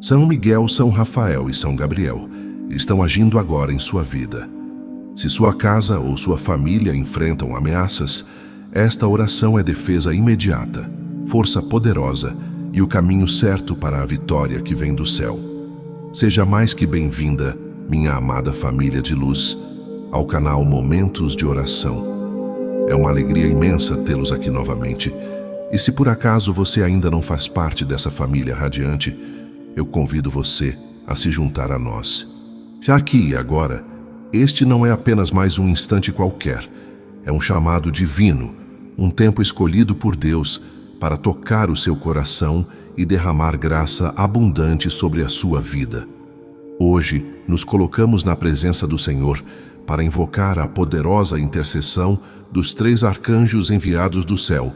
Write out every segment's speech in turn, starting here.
São Miguel, São Rafael e São Gabriel estão agindo agora em sua vida. Se sua casa ou sua família enfrentam ameaças, esta oração é defesa imediata, força poderosa e o caminho certo para a vitória que vem do céu. Seja mais que bem-vinda, minha amada família de luz, ao canal Momentos de Oração. É uma alegria imensa tê-los aqui novamente. E se por acaso você ainda não faz parte dessa família radiante, eu convido você a se juntar a nós. Já aqui e agora, este não é apenas mais um instante qualquer. É um chamado divino, um tempo escolhido por Deus para tocar o seu coração e derramar graça abundante sobre a sua vida. Hoje, nos colocamos na presença do Senhor para invocar a poderosa intercessão dos 3 arcanjos enviados do céu,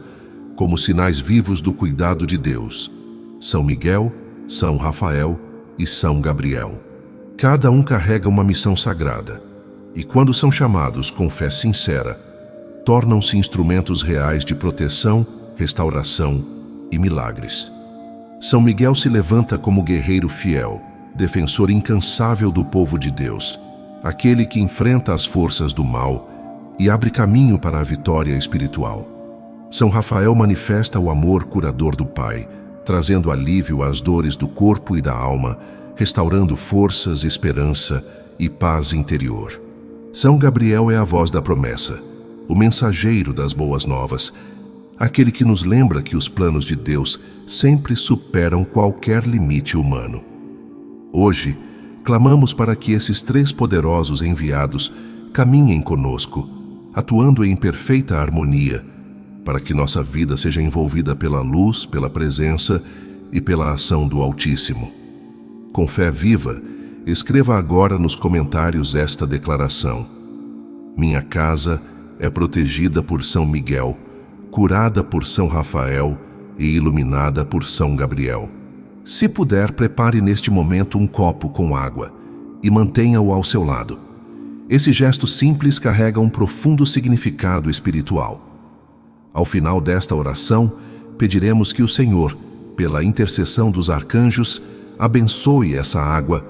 como sinais vivos do cuidado de Deus: São Miguel, São Rafael e São Gabriel. Cada um carrega uma missão sagrada, e quando são chamados com fé sincera, tornam-se instrumentos reais de proteção, restauração e milagres. São Miguel se levanta como guerreiro fiel, defensor incansável do povo de Deus, aquele que enfrenta as forças do mal e abre caminho para a vitória espiritual. São Rafael manifesta o amor curador do Pai, trazendo alívio às dores do corpo e da alma, restaurando forças, esperança e paz interior. São Gabriel é a voz da promessa, o mensageiro das boas novas, aquele que nos lembra que os planos de Deus sempre superam qualquer limite humano. Hoje, clamamos para que esses 3 poderosos enviados caminhem conosco, atuando em perfeita harmonia, para que nossa vida seja envolvida pela luz, pela presença e pela ação do Altíssimo. Com fé viva, escreva agora nos comentários esta declaração: minha casa é protegida por São Miguel, curada por São Rafael e iluminada por São Gabriel. Se puder, prepare neste momento um copo com água e mantenha-o ao seu lado. Esse gesto simples carrega um profundo significado espiritual. Ao final desta oração, pediremos que o Senhor, pela intercessão dos arcanjos, abençoe essa água,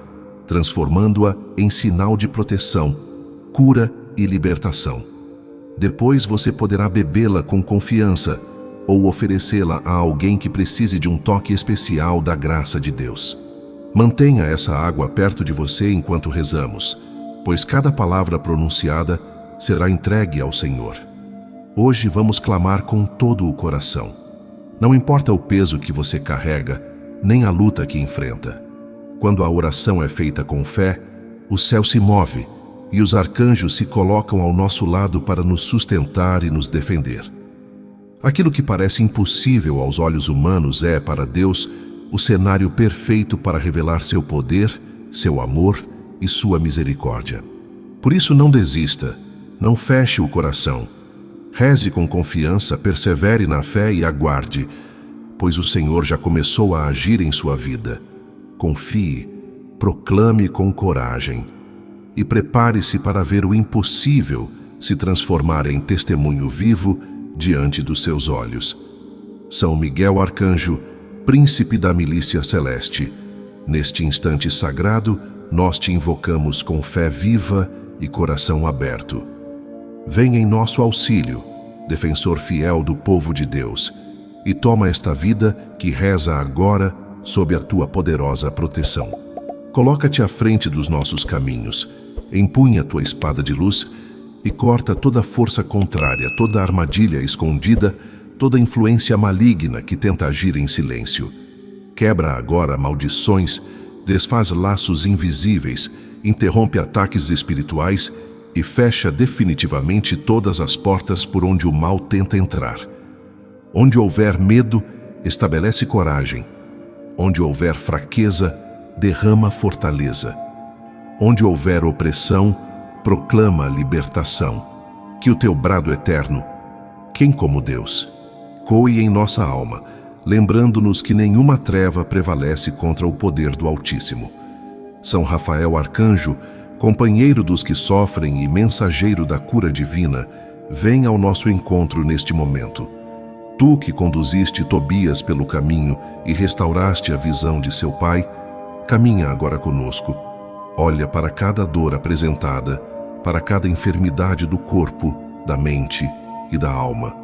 transformando-a em sinal de proteção, cura e libertação. Depois você poderá bebê-la com confiança ou oferecê-la a alguém que precise de um toque especial da graça de Deus. Mantenha essa água perto de você enquanto rezamos, pois cada palavra pronunciada será entregue ao Senhor. Hoje vamos clamar com todo o coração. Não importa o peso que você carrega, nem a luta que enfrenta. Quando a oração é feita com fé, o céu se move e os arcanjos se colocam ao nosso lado para nos sustentar e nos defender. Aquilo que parece impossível aos olhos humanos é, para Deus, o cenário perfeito para revelar seu poder, seu amor e sua misericórdia. Por isso, não desista, não feche o coração. Reze com confiança, persevere na fé e aguarde, pois o Senhor já começou a agir em sua vida. Confie, proclame com coragem e prepare-se para ver o impossível se transformar em testemunho vivo diante dos seus olhos. São Miguel Arcanjo, príncipe da milícia celeste, neste instante sagrado, nós te invocamos com fé viva e coração aberto. Vem em nosso auxílio, defensor fiel do povo de Deus, e toma esta vida que reza agora sob a tua poderosa proteção. Coloca-te à frente dos nossos caminhos, empunha tua espada de luz e corta toda força contrária, toda armadilha escondida, toda influência maligna que tenta agir em silêncio. Quebra agora maldições, desfaz laços invisíveis, interrompe ataques espirituais e fecha definitivamente todas as portas por onde o mal tenta entrar. Onde houver medo, estabelece coragem. Onde houver fraqueza, derrama fortaleza. Onde houver opressão, proclama libertação. Que o teu brado eterno, quem como Deus, coe em nossa alma, lembrando-nos que nenhuma treva prevalece contra o poder do Altíssimo. São Rafael Arcanjo, companheiro dos que sofrem e mensageiro da cura divina, vem ao nosso encontro neste momento. Tu que conduziste Tobias pelo caminho e restauraste a visão de seu pai, caminha agora conosco. Olha para cada dor apresentada, para cada enfermidade do corpo, da mente e da alma.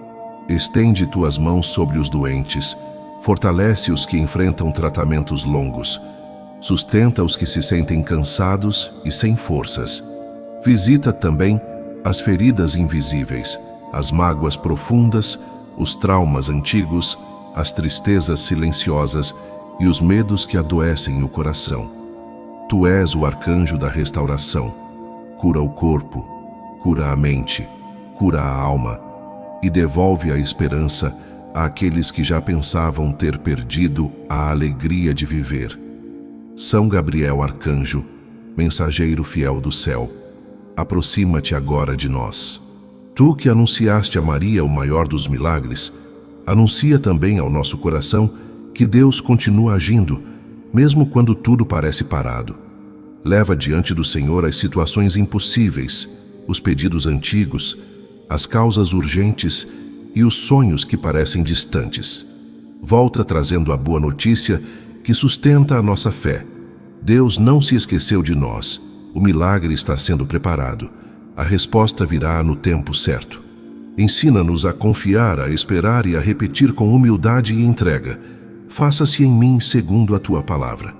Estende tuas mãos sobre os doentes, fortalece os que enfrentam tratamentos longos, sustenta os que se sentem cansados e sem forças. Visita também as feridas invisíveis, as mágoas profundas, os traumas antigos, as tristezas silenciosas e os medos que adoecem o coração. Tu és o arcanjo da restauração. Cura o corpo, cura a mente, cura a alma e devolve a esperança àqueles que já pensavam ter perdido a alegria de viver. São Gabriel Arcanjo, mensageiro fiel do céu, aproxima-te agora de nós. Tu que anunciaste a Maria o maior dos milagres, anuncia também ao nosso coração que Deus continua agindo, mesmo quando tudo parece parado. Leva diante do Senhor as situações impossíveis, os pedidos antigos, as causas urgentes e os sonhos que parecem distantes. Volta trazendo a boa notícia que sustenta a nossa fé. Deus não se esqueceu de nós. O milagre está sendo preparado. A resposta virá no tempo certo. Ensina-nos a confiar, a esperar e a repetir com humildade e entrega. Faça-se em mim segundo a tua palavra.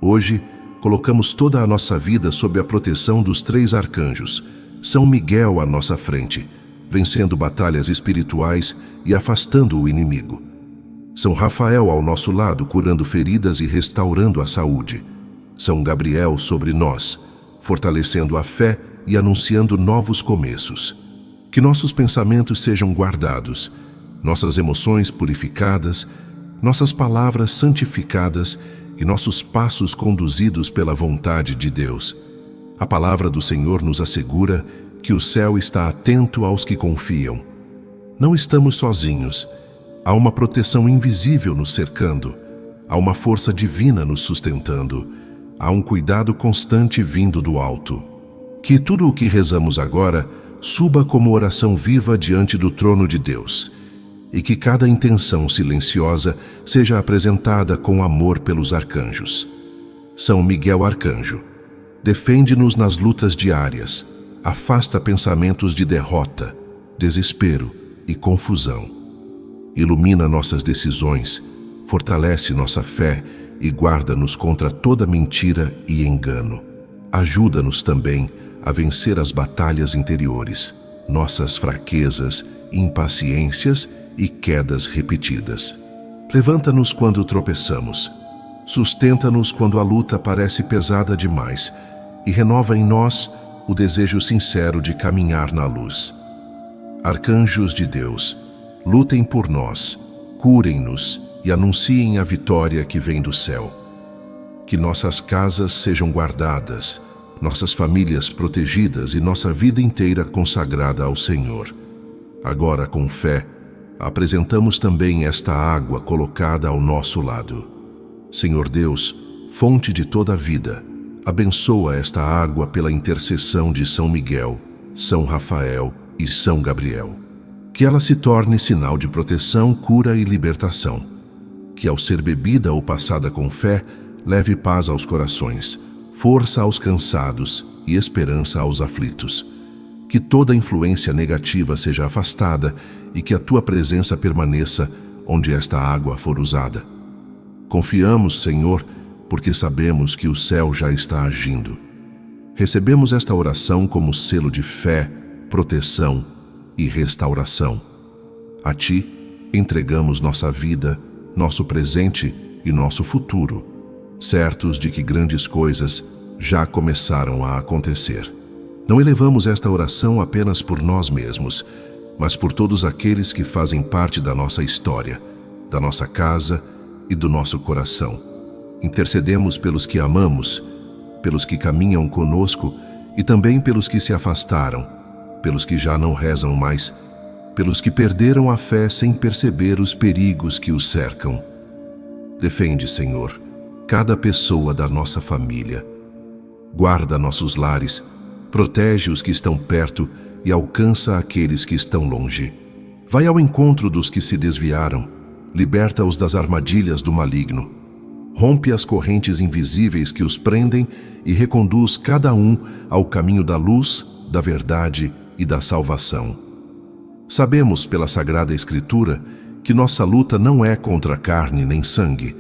Hoje, colocamos toda a nossa vida sob a proteção dos 3 arcanjos. São Miguel à nossa frente, vencendo batalhas espirituais e afastando o inimigo. São Rafael ao nosso lado, curando feridas e restaurando a saúde. São Gabriel sobre nós, fortalecendo a fé e anunciando novos começos. Que nossos pensamentos sejam guardados, nossas emoções purificadas, nossas palavras santificadas e nossos passos conduzidos pela vontade de Deus. A palavra do Senhor nos assegura que o céu está atento aos que confiam. Não estamos sozinhos. Há uma proteção invisível nos cercando. Há uma força divina nos sustentando. Há um cuidado constante vindo do alto. Que tudo o que rezamos agora suba como oração viva diante do trono de Deus, e que cada intenção silenciosa seja apresentada com amor pelos arcanjos. São Miguel Arcanjo, defende-nos nas lutas diárias, afasta pensamentos de derrota, desespero e confusão. Ilumina nossas decisões, fortalece nossa fé e guarda-nos contra toda mentira e engano. Ajuda-nos também a vencer as batalhas interiores, nossas fraquezas, impaciências e quedas repetidas. Levanta-nos quando tropeçamos, sustenta-nos quando a luta parece pesada demais e renova em nós o desejo sincero de caminhar na luz. Arcanjos de Deus, lutem por nós, curem-nos e anunciem a vitória que vem do céu. Que nossas casas sejam guardadas, nossas famílias protegidas e nossa vida inteira consagrada ao Senhor. Agora, com fé, apresentamos também esta água colocada ao nosso lado. Senhor Deus, fonte de toda a vida, abençoa esta água pela intercessão de São Miguel, São Rafael e São Gabriel. Que ela se torne sinal de proteção, cura e libertação. Que ao ser bebida ou passada com fé, leve paz aos corações, força aos cansados e esperança aos aflitos. Que toda influência negativa seja afastada e que a tua presença permaneça onde esta água for usada. Confiamos, Senhor, porque sabemos que o céu já está agindo. Recebemos esta oração como selo de fé, proteção e restauração. A Ti entregamos nossa vida, nosso presente e nosso futuro, certos de que grandes coisas já começaram a acontecer. Não elevamos esta oração apenas por nós mesmos, mas por todos aqueles que fazem parte da nossa história, da nossa casa e do nosso coração. Intercedemos pelos que amamos, pelos que caminham conosco e também pelos que se afastaram, pelos que já não rezam mais, pelos que perderam a fé sem perceber os perigos que os cercam. Defende, Senhor, cada pessoa da nossa família. Guarda nossos lares, protege os que estão perto e alcança aqueles que estão longe. Vai ao encontro dos que se desviaram, liberta-os das armadilhas do maligno. Rompe as correntes invisíveis que os prendem e reconduz cada um ao caminho da luz, da verdade e da salvação. Sabemos pela Sagrada Escritura que nossa luta não é contra carne nem sangue,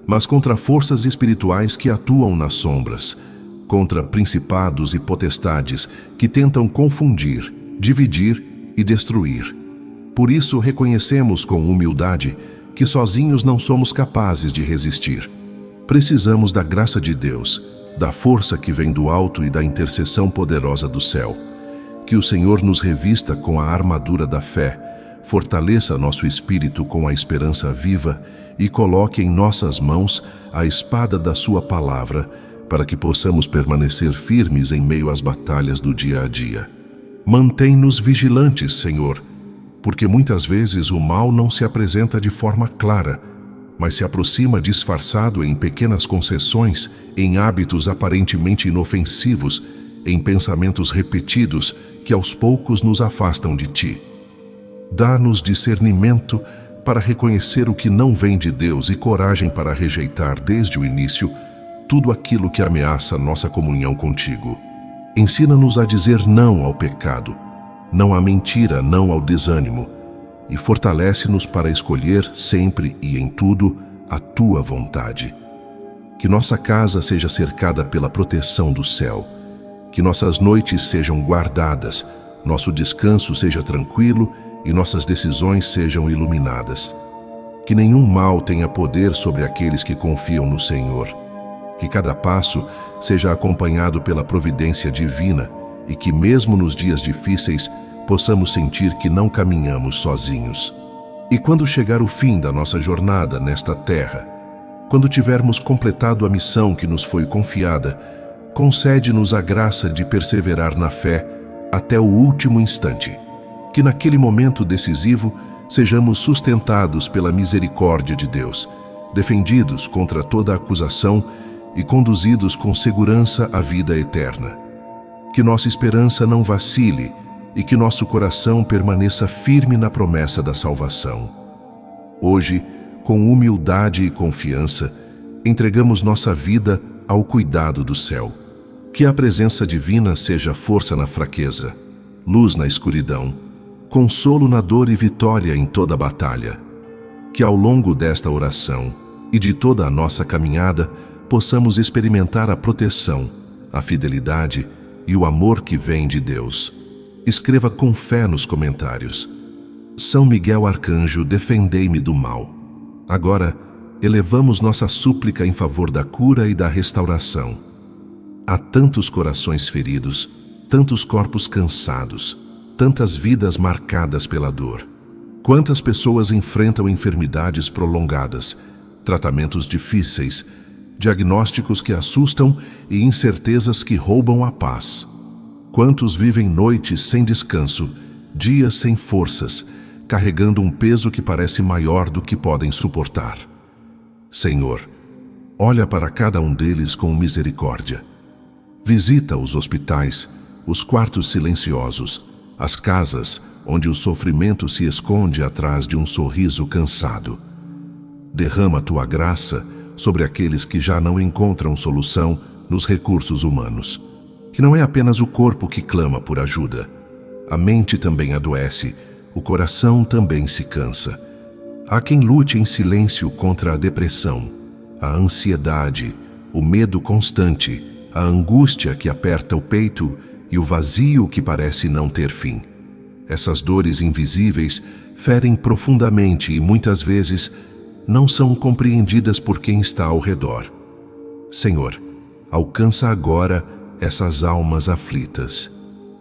mas contra forças espirituais que atuam nas sombras, contra principados e potestades que tentam confundir, dividir e destruir. Por isso reconhecemos com humildade que sozinhos não somos capazes de resistir. Precisamos da graça de Deus, da força que vem do alto e da intercessão poderosa do céu. Que o Senhor nos revista com a armadura da fé, fortaleça nosso espírito com a esperança viva e coloque em nossas mãos a espada da sua palavra, para que possamos permanecer firmes em meio às batalhas do dia a dia. Mantém-nos vigilantes, Senhor, porque muitas vezes o mal não se apresenta de forma clara, mas se aproxima disfarçado em pequenas concessões, em hábitos aparentemente inofensivos, em pensamentos repetidos que aos poucos nos afastam de Ti. Dá-nos discernimento para reconhecer o que não vem de Deus e coragem para rejeitar desde o início tudo aquilo que ameaça nossa comunhão contigo. Ensina-nos a dizer não ao pecado, não à mentira, não ao desânimo, e fortalece-nos para escolher sempre e em tudo a Tua vontade. Que nossa casa seja cercada pela proteção do céu, que nossas noites sejam guardadas, nosso descanso seja tranquilo e nossas decisões sejam iluminadas. Que nenhum mal tenha poder sobre aqueles que confiam no Senhor. Que cada passo seja acompanhado pela providência divina e que mesmo nos dias difíceis possamos sentir que não caminhamos sozinhos. E quando chegar o fim da nossa jornada nesta terra, quando tivermos completado a missão que nos foi confiada, concede-nos a graça de perseverar na fé até o último instante. Que naquele momento decisivo sejamos sustentados pela misericórdia de Deus, defendidos contra toda acusação e conduzidos com segurança à vida eterna. Que nossa esperança não vacile e que nosso coração permaneça firme na promessa da salvação. Hoje, com humildade e confiança, entregamos nossa vida ao cuidado do céu. Que a presença divina seja força na fraqueza, luz na escuridão, consolo na dor e vitória em toda batalha. Que ao longo desta oração e de toda a nossa caminhada possamos experimentar a proteção, a fidelidade e o amor que vem de Deus. Escreva com fé nos comentários: São Miguel Arcanjo, defendei-me do mal. Agora, elevamos nossa súplica em favor da cura e da restauração. Há tantos corações feridos, tantos corpos cansados, tantas vidas marcadas pela dor. Quantas pessoas enfrentam enfermidades prolongadas, tratamentos difíceis, diagnósticos que assustam e incertezas que roubam a paz. Quantos vivem noites sem descanso, dias sem forças, carregando um peso que parece maior do que podem suportar. Senhor, olha para cada um deles com misericórdia. Visita os hospitais, os quartos silenciosos, as casas onde o sofrimento se esconde atrás de um sorriso cansado. Derrama Tua graça sobre aqueles que já não encontram solução nos recursos humanos. Que não é apenas o corpo que clama por ajuda. A mente também adoece, o coração também se cansa. Há quem lute em silêncio contra a depressão, a ansiedade, o medo constante, a angústia que aperta o peito e o vazio que parece não ter fim. Essas dores invisíveis ferem profundamente e muitas vezes não são compreendidas por quem está ao redor. Senhor, alcança agora essas almas aflitas.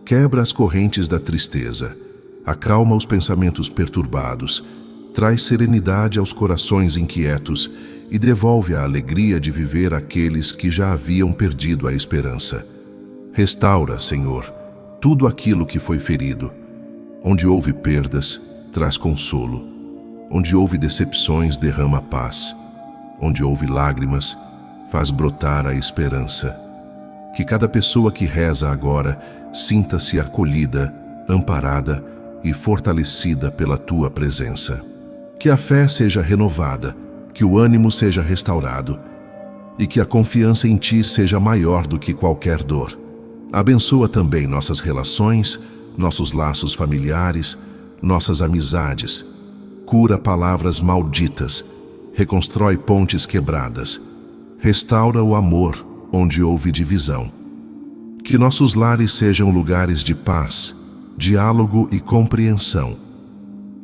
Quebra as correntes da tristeza, acalma os pensamentos perturbados, traz serenidade aos corações inquietos e devolve a alegria de viver àqueles que já haviam perdido a esperança. Restaura, Senhor, tudo aquilo que foi ferido. Onde houve perdas, traz consolo. Onde houve decepções, derrama paz. Onde houve lágrimas, faz brotar a esperança. Que cada pessoa que reza agora sinta-se acolhida, amparada e fortalecida pela Tua presença. Que a fé seja renovada, que o ânimo seja restaurado e que a confiança em Ti seja maior do que qualquer dor. Abençoa também nossas relações, nossos laços familiares, nossas amizades. Cura palavras malditas, reconstrói pontes quebradas, restaura o amor onde houve divisão. Que nossos lares sejam lugares de paz, diálogo e compreensão.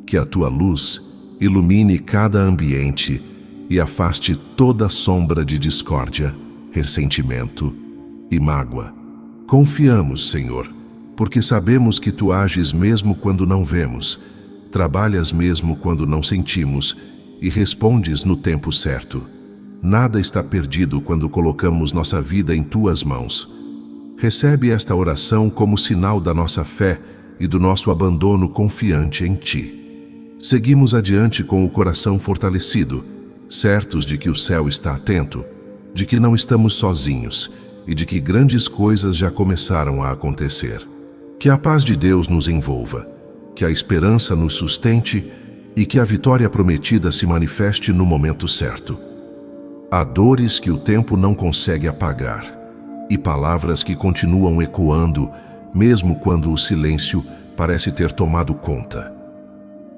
Que a Tua luz ilumine cada ambiente e afaste toda sombra de discórdia, ressentimento e mágoa. Confiamos, Senhor, porque sabemos que Tu ages mesmo quando não vemos, trabalhas mesmo quando não sentimos e respondes no tempo certo. Nada está perdido quando colocamos nossa vida em Tuas mãos. Recebe esta oração como sinal da nossa fé e do nosso abandono confiante em Ti. Seguimos adiante com o coração fortalecido, certos de que o céu está atento, de que não estamos sozinhos e de que grandes coisas já começaram a acontecer. Que a paz de Deus nos envolva, que a esperança nos sustente e que a vitória prometida se manifeste no momento certo. Há dores que o tempo não consegue apagar e palavras que continuam ecoando, mesmo quando o silêncio parece ter tomado conta.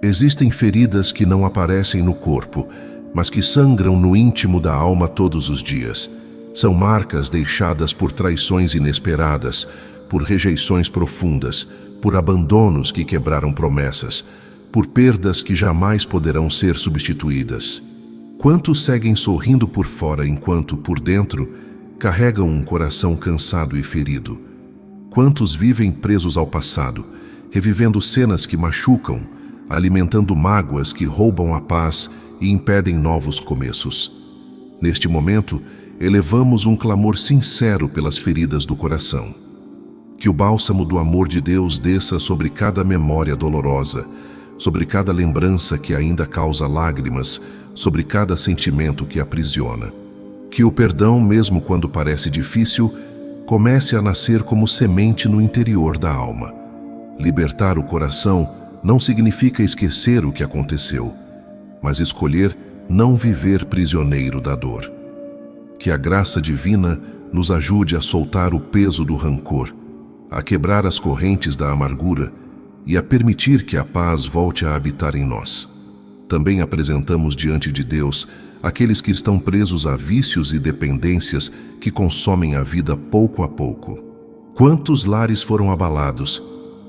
Existem feridas que não aparecem no corpo, mas que sangram no íntimo da alma todos os dias. São marcas deixadas por traições inesperadas, por rejeições profundas, por abandonos que quebraram promessas, por perdas que jamais poderão ser substituídas. Quantos seguem sorrindo por fora enquanto, por dentro, carregam um coração cansado e ferido? Quantos vivem presos ao passado, revivendo cenas que machucam, alimentando mágoas que roubam a paz e impedem novos começos? Neste momento, elevamos um clamor sincero pelas feridas do coração. Que o bálsamo do amor de Deus desça sobre cada memória dolorosa, sobre cada lembrança que ainda causa lágrimas, sobre cada sentimento que aprisiona. Que o perdão, mesmo quando parece difícil, comece a nascer como semente no interior da alma. Libertar o coração não significa esquecer o que aconteceu, mas escolher não viver prisioneiro da dor. Que a graça divina nos ajude a soltar o peso do rancor, a quebrar as correntes da amargura e a permitir que a paz volte a habitar em nós. Também apresentamos diante de Deus aqueles que estão presos a vícios e dependências que consomem a vida pouco a pouco. Quantos lares foram abalados,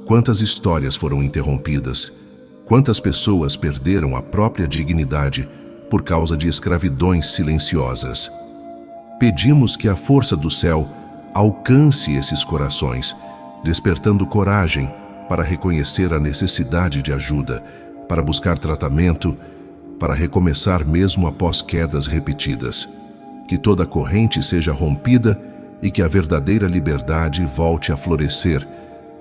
quantas histórias foram interrompidas, quantas pessoas perderam a própria dignidade por causa de escravidões silenciosas. Pedimos que a força do céu alcance esses corações, despertando coragem para reconhecer a necessidade de ajuda, para buscar tratamento, para recomeçar mesmo após quedas repetidas. Que toda corrente seja rompida e que a verdadeira liberdade volte a florescer,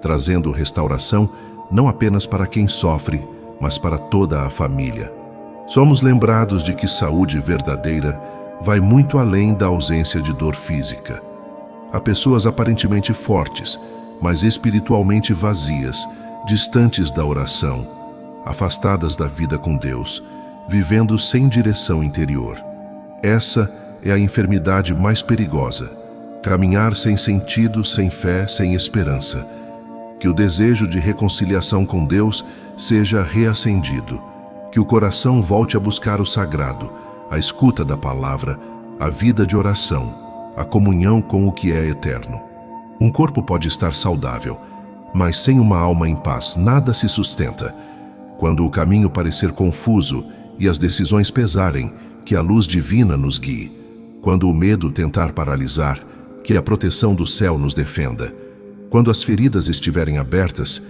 trazendo restauração não apenas para quem sofre, mas para toda a família. Somos lembrados de que saúde verdadeira vai muito além da ausência de dor física. Há pessoas aparentemente fortes, mas espiritualmente vazias, distantes da oração, afastadas da vida com Deus, vivendo sem direção interior. Essa é a enfermidade mais perigosa. Caminhar sem sentido, sem fé, sem esperança. Que o desejo de reconciliação com Deus seja reacendido. Que o coração volte a buscar o sagrado, a escuta da palavra, a vida de oração, a comunhão com o que é eterno. Um corpo pode estar saudável, mas sem uma alma em paz nada se sustenta. Quando o caminho parecer confuso e as decisões pesarem, que a luz divina nos guie. Quando o medo tentar paralisar, que a proteção do céu nos defenda. Quando as feridas estiverem abertas,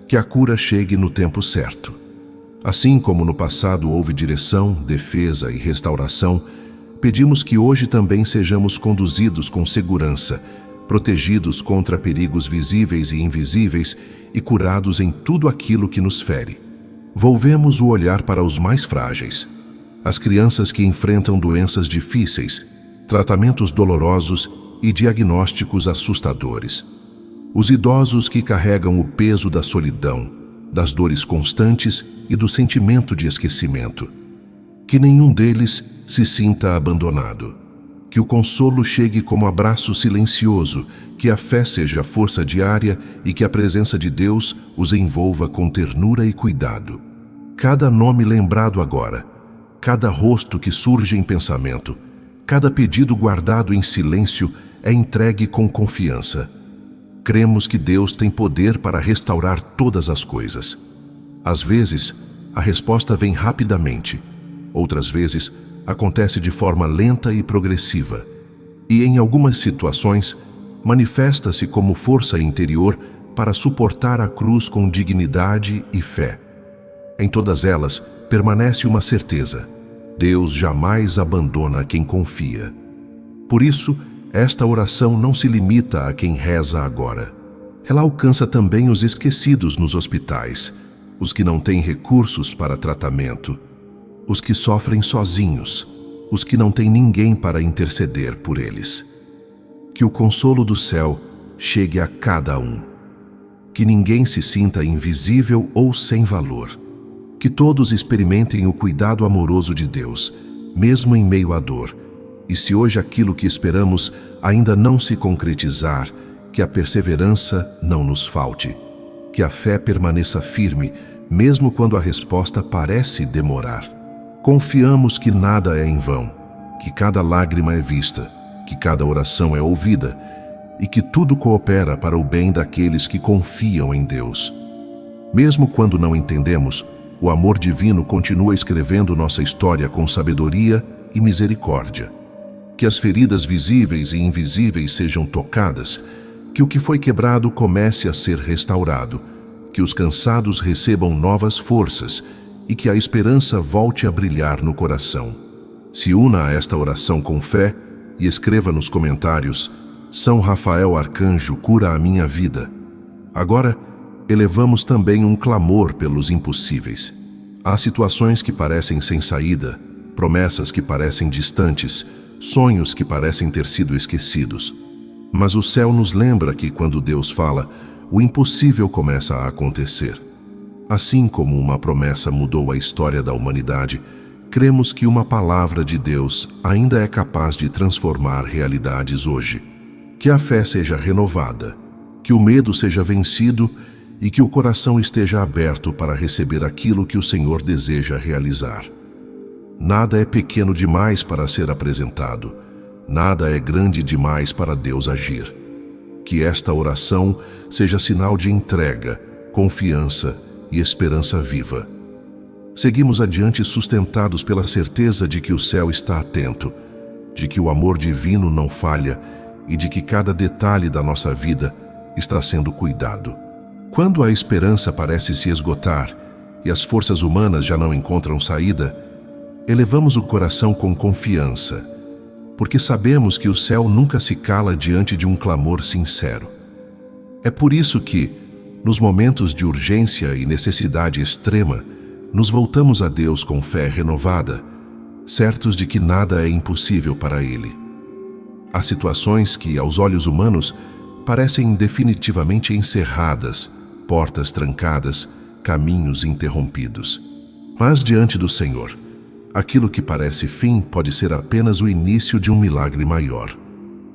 que a cura chegue no tempo certo. Assim como no passado houve direção, defesa e restauração, pedimos que hoje também sejamos conduzidos com segurança, protegidos contra perigos visíveis e invisíveis e curados em tudo aquilo que nos fere. Volvemos o olhar para os mais frágeis, as crianças que enfrentam doenças difíceis, tratamentos dolorosos e diagnósticos assustadores. Os idosos que carregam o peso da solidão, das dores constantes e do sentimento de esquecimento. Que nenhum deles se sinta abandonado. Que o consolo chegue como abraço silencioso, que a fé seja a força diária e que a presença de Deus os envolva com ternura e cuidado. Cada nome lembrado agora, cada rosto que surge em pensamento, cada pedido guardado em silêncio é entregue com confiança. Cremos que Deus tem poder para restaurar todas as coisas. Às vezes, a resposta vem rapidamente. Outras vezes, acontece de forma lenta e progressiva. E em algumas situações, manifesta-se como força interior para suportar a cruz com dignidade e fé. Em todas elas, permanece uma certeza: Deus jamais abandona quem confia. Por isso, esta oração não se limita a quem reza agora. Ela alcança também os esquecidos nos hospitais, os que não têm recursos para tratamento, os que sofrem sozinhos, os que não têm ninguém para interceder por eles. Que o consolo do céu chegue a cada um. Que ninguém se sinta invisível ou sem valor. Que todos experimentem o cuidado amoroso de Deus, mesmo em meio à dor. E se hoje aquilo que esperamos ainda não se concretizar, que a perseverança não nos falte. Que a fé permaneça firme, mesmo quando a resposta parece demorar. Confiamos que nada é em vão, que cada lágrima é vista, que cada oração é ouvida e que tudo coopera para o bem daqueles que confiam em Deus. Mesmo quando não entendemos, o amor divino continua escrevendo nossa história com sabedoria e misericórdia. Que as feridas visíveis e invisíveis sejam tocadas, que o que foi quebrado comece a ser restaurado, que os cansados recebam novas forças e que a esperança volte a brilhar no coração. Se una a esta oração com fé e escreva nos comentários: São Rafael Arcanjo cura a minha vida. Agora, elevamos também um clamor pelos impossíveis. Há situações que parecem sem saída, promessas que parecem distantes, sonhos que parecem ter sido esquecidos. Mas o céu nos lembra que quando Deus fala, o impossível começa a acontecer. Assim como uma promessa mudou a história da humanidade, cremos que uma palavra de Deus ainda é capaz de transformar realidades hoje. Que a fé seja renovada, que o medo seja vencido e que o coração esteja aberto para receber aquilo que o Senhor deseja realizar. Nada é pequeno demais para ser apresentado, nada é grande demais para Deus agir. Que esta oração seja sinal de entrega, confiança e esperança viva. Seguimos adiante sustentados pela certeza de que o céu está atento, de que o amor divino não falha e de que cada detalhe da nossa vida está sendo cuidado. Quando a esperança parece se esgotar e as forças humanas já não encontram saída, elevamos o coração com confiança, porque sabemos que o céu nunca se cala diante de um clamor sincero. É por isso que, nos momentos de urgência e necessidade extrema, nos voltamos a Deus com fé renovada, certos de que nada é impossível para Ele. Há situações que, aos olhos humanos, parecem definitivamente encerradas, portas trancadas, caminhos interrompidos. Mas diante do Senhor, aquilo que parece fim pode ser apenas o início de um milagre maior.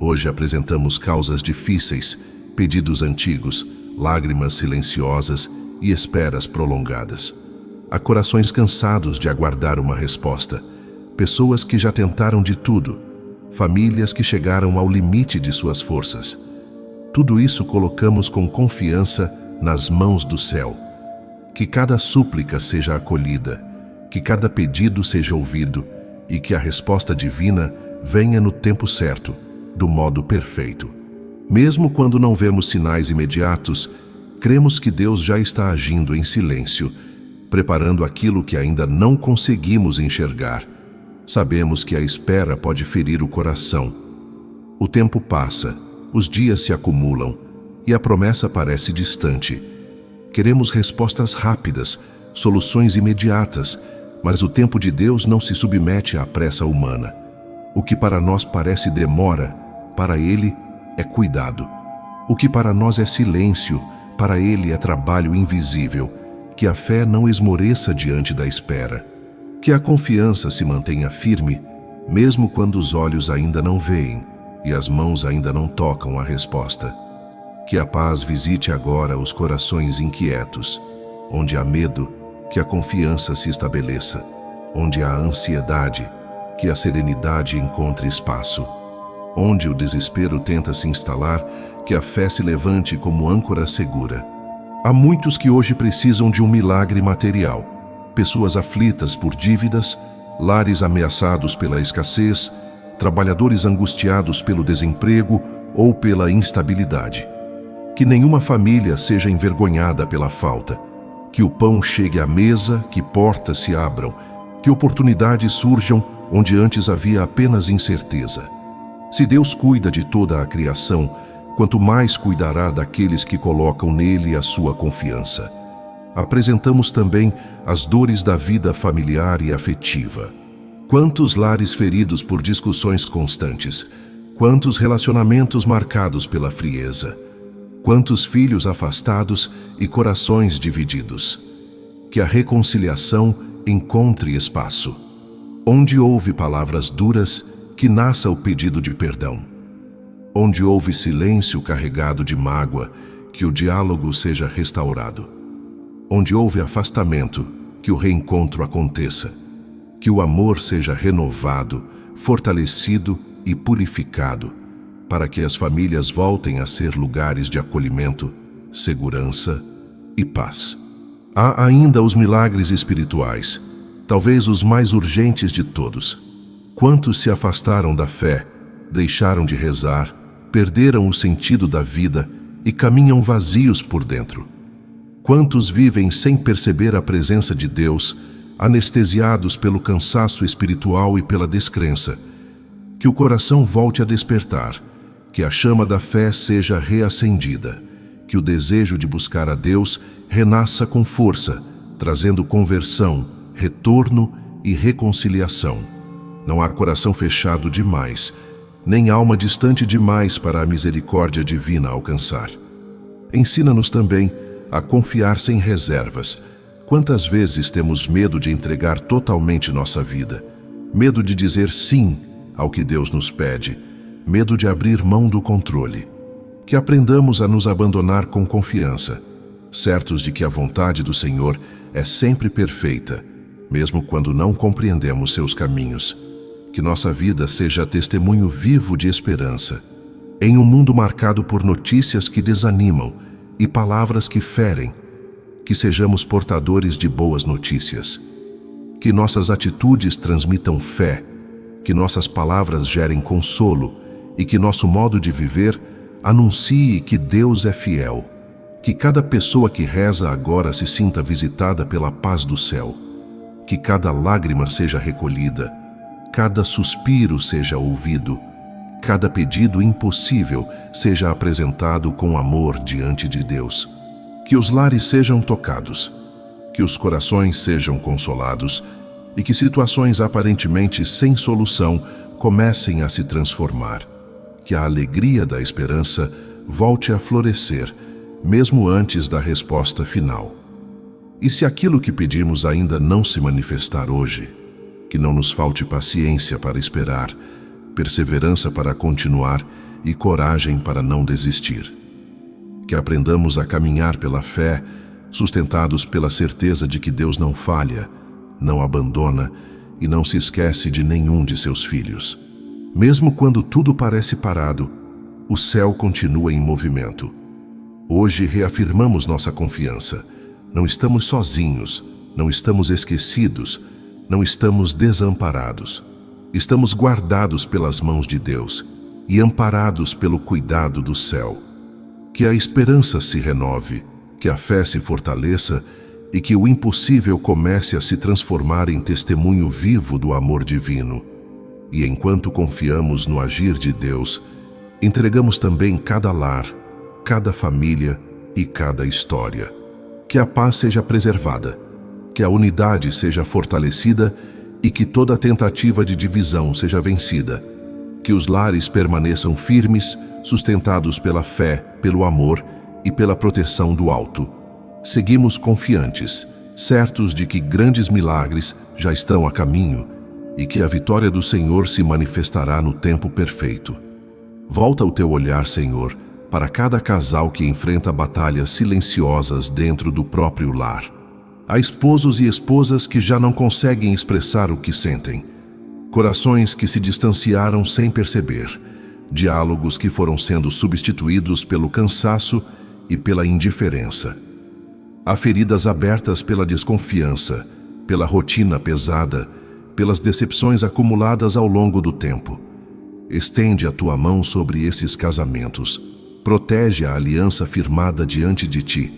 Hoje apresentamos causas difíceis, pedidos antigos, lágrimas silenciosas e esperas prolongadas. Há corações cansados de aguardar uma resposta, pessoas que já tentaram de tudo, famílias que chegaram ao limite de suas forças. Tudo isso colocamos com confiança nas mãos do céu. Que cada súplica seja acolhida, que cada pedido seja ouvido e que a resposta divina venha no tempo certo, do modo perfeito. Mesmo quando não vemos sinais imediatos, cremos que Deus já está agindo em silêncio, preparando aquilo que ainda não conseguimos enxergar. Sabemos que a espera pode ferir o coração. O tempo passa, os dias se acumulam e a promessa parece distante. Queremos respostas rápidas, soluções imediatas, mas o tempo de Deus não se submete à pressa humana. O que para nós parece demora, para Ele é cuidado. O que para nós é silêncio, para Ele é trabalho invisível. Que a fé não esmoreça diante da espera. Que a confiança se mantenha firme, mesmo quando os olhos ainda não veem e as mãos ainda não tocam a resposta. Que a paz visite agora os corações inquietos, onde há medo, que a confiança se estabeleça, onde há ansiedade, que a serenidade encontre espaço, onde o desespero tenta se instalar, que a fé se levante como âncora segura. Há muitos que hoje precisam de um milagre material, pessoas aflitas por dívidas, lares ameaçados pela escassez, trabalhadores angustiados pelo desemprego ou pela instabilidade. Que nenhuma família seja envergonhada pela falta, que o pão chegue à mesa, que portas se abram, que oportunidades surjam onde antes havia apenas incerteza. Se Deus cuida de toda a criação, quanto mais cuidará daqueles que colocam nele a sua confiança. Apresentamos também as dores da vida familiar e afetiva. Quantos lares feridos por discussões constantes, quantos relacionamentos marcados pela frieza, quantos filhos afastados e corações divididos. Que a reconciliação encontre espaço. Onde houve palavras duras, que nasça o pedido de perdão. Onde houve silêncio carregado de mágoa, que o diálogo seja restaurado. Onde houve afastamento, que o reencontro aconteça. Que o amor seja renovado, fortalecido e purificado, para que as famílias voltem a ser lugares de acolhimento, segurança e paz. Há ainda os milagres espirituais, talvez os mais urgentes de todos. Quantos se afastaram da fé, deixaram de rezar, perderam o sentido da vida e caminham vazios por dentro? Quantos vivem sem perceber a presença de Deus, anestesiados pelo cansaço espiritual e pela descrença? Que o coração volte a despertar, que a chama da fé seja reacendida, que o desejo de buscar a Deus renasça com força, trazendo conversão, retorno e reconciliação. Não há coração fechado demais, nem alma distante demais para a misericórdia divina alcançar. Ensina-nos também a confiar sem reservas. Quantas vezes temos medo de entregar totalmente nossa vida, medo de dizer sim ao que Deus nos pede, medo de abrir mão do controle. Que aprendamos a nos abandonar com confiança, certos de que a vontade do Senhor é sempre perfeita, mesmo quando não compreendemos seus caminhos. Que nossa vida seja testemunho vivo de esperança, em um mundo marcado por notícias que desanimam e palavras que ferem. Que sejamos portadores de boas notícias. Que nossas atitudes transmitam fé, que nossas palavras gerem consolo e que nosso modo de viver anuncie que Deus é fiel. Que cada pessoa que reza agora se sinta visitada pela paz do céu. Que cada lágrima seja recolhida, cada suspiro seja ouvido, cada pedido impossível seja apresentado com amor diante de Deus. Que os lares sejam tocados, que os corações sejam consolados e que situações aparentemente sem solução comecem a se transformar. Que a alegria da esperança volte a florescer, mesmo antes da resposta final. E se aquilo que pedimos ainda não se manifestar hoje, que não nos falte paciência para esperar, perseverança para continuar e coragem para não desistir. Que aprendamos a caminhar pela fé, sustentados pela certeza de que Deus não falha, não abandona e não se esquece de nenhum de seus filhos. Mesmo quando tudo parece parado, o céu continua em movimento. Hoje reafirmamos nossa confiança. Não estamos sozinhos, não estamos esquecidos, não estamos desamparados. Estamos guardados pelas mãos de Deus e amparados pelo cuidado do céu. Que a esperança se renove, que a fé se fortaleça e que o impossível comece a se transformar em testemunho vivo do amor divino. E enquanto confiamos no agir de Deus, entregamos também cada lar, cada família e cada história. Que a paz seja preservada, que a unidade seja fortalecida e que toda tentativa de divisão seja vencida. Que os lares permaneçam firmes, sustentados pela fé, pelo amor e pela proteção do alto. Seguimos confiantes, certos de que grandes milagres já estão a caminho e que a vitória do Senhor se manifestará no tempo perfeito. Volta o teu olhar, Senhor, para cada casal que enfrenta batalhas silenciosas dentro do próprio lar. Há esposos e esposas que já não conseguem expressar o que sentem, corações que se distanciaram sem perceber, diálogos que foram sendo substituídos pelo cansaço e pela indiferença. Há feridas abertas pela desconfiança, pela rotina pesada, pelas decepções acumuladas ao longo do tempo. Estende a tua mão sobre esses casamentos. Protege a aliança firmada diante de ti.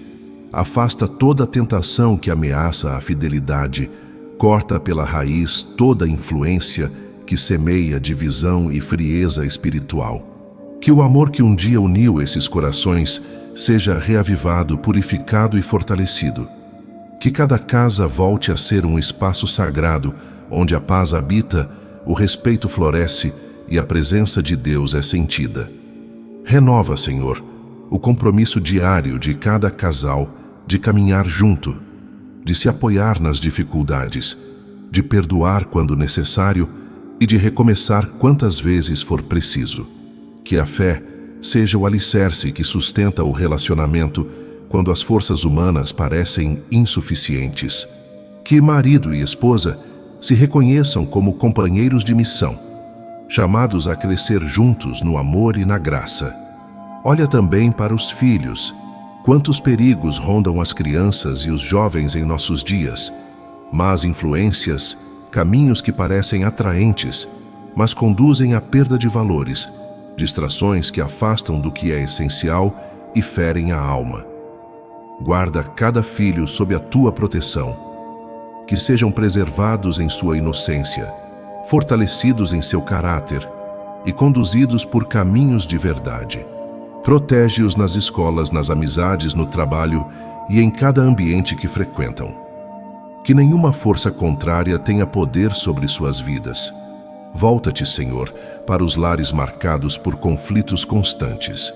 Afasta toda a tentação que ameaça a fidelidade. Corta pela raiz toda influência que semeia divisão e frieza espiritual. Que o amor que um dia uniu esses corações seja reavivado, purificado e fortalecido. Que cada casa volte a ser um espaço sagrado, onde a paz habita, o respeito floresce e a presença de Deus é sentida. Renova, Senhor, o compromisso diário de cada casal de caminhar junto, de se apoiar nas dificuldades, de perdoar quando necessário e de recomeçar quantas vezes for preciso. Que a fé seja o alicerce que sustenta o relacionamento quando as forças humanas parecem insuficientes. Que marido e esposa se reconheçam como companheiros de missão, chamados a crescer juntos no amor e na graça. Olha também para os filhos. Quantos perigos rondam as crianças e os jovens em nossos dias. Más influências, caminhos que parecem atraentes, mas conduzem à perda de valores, distrações que afastam do que é essencial e ferem a alma. Guarda cada filho sob a tua proteção. Que sejam preservados em sua inocência, fortalecidos em seu caráter e conduzidos por caminhos de verdade. Protege-os nas escolas, nas amizades, no trabalho e em cada ambiente que frequentam. Que nenhuma força contrária tenha poder sobre suas vidas. Volta-te, Senhor, para os lares marcados por conflitos constantes.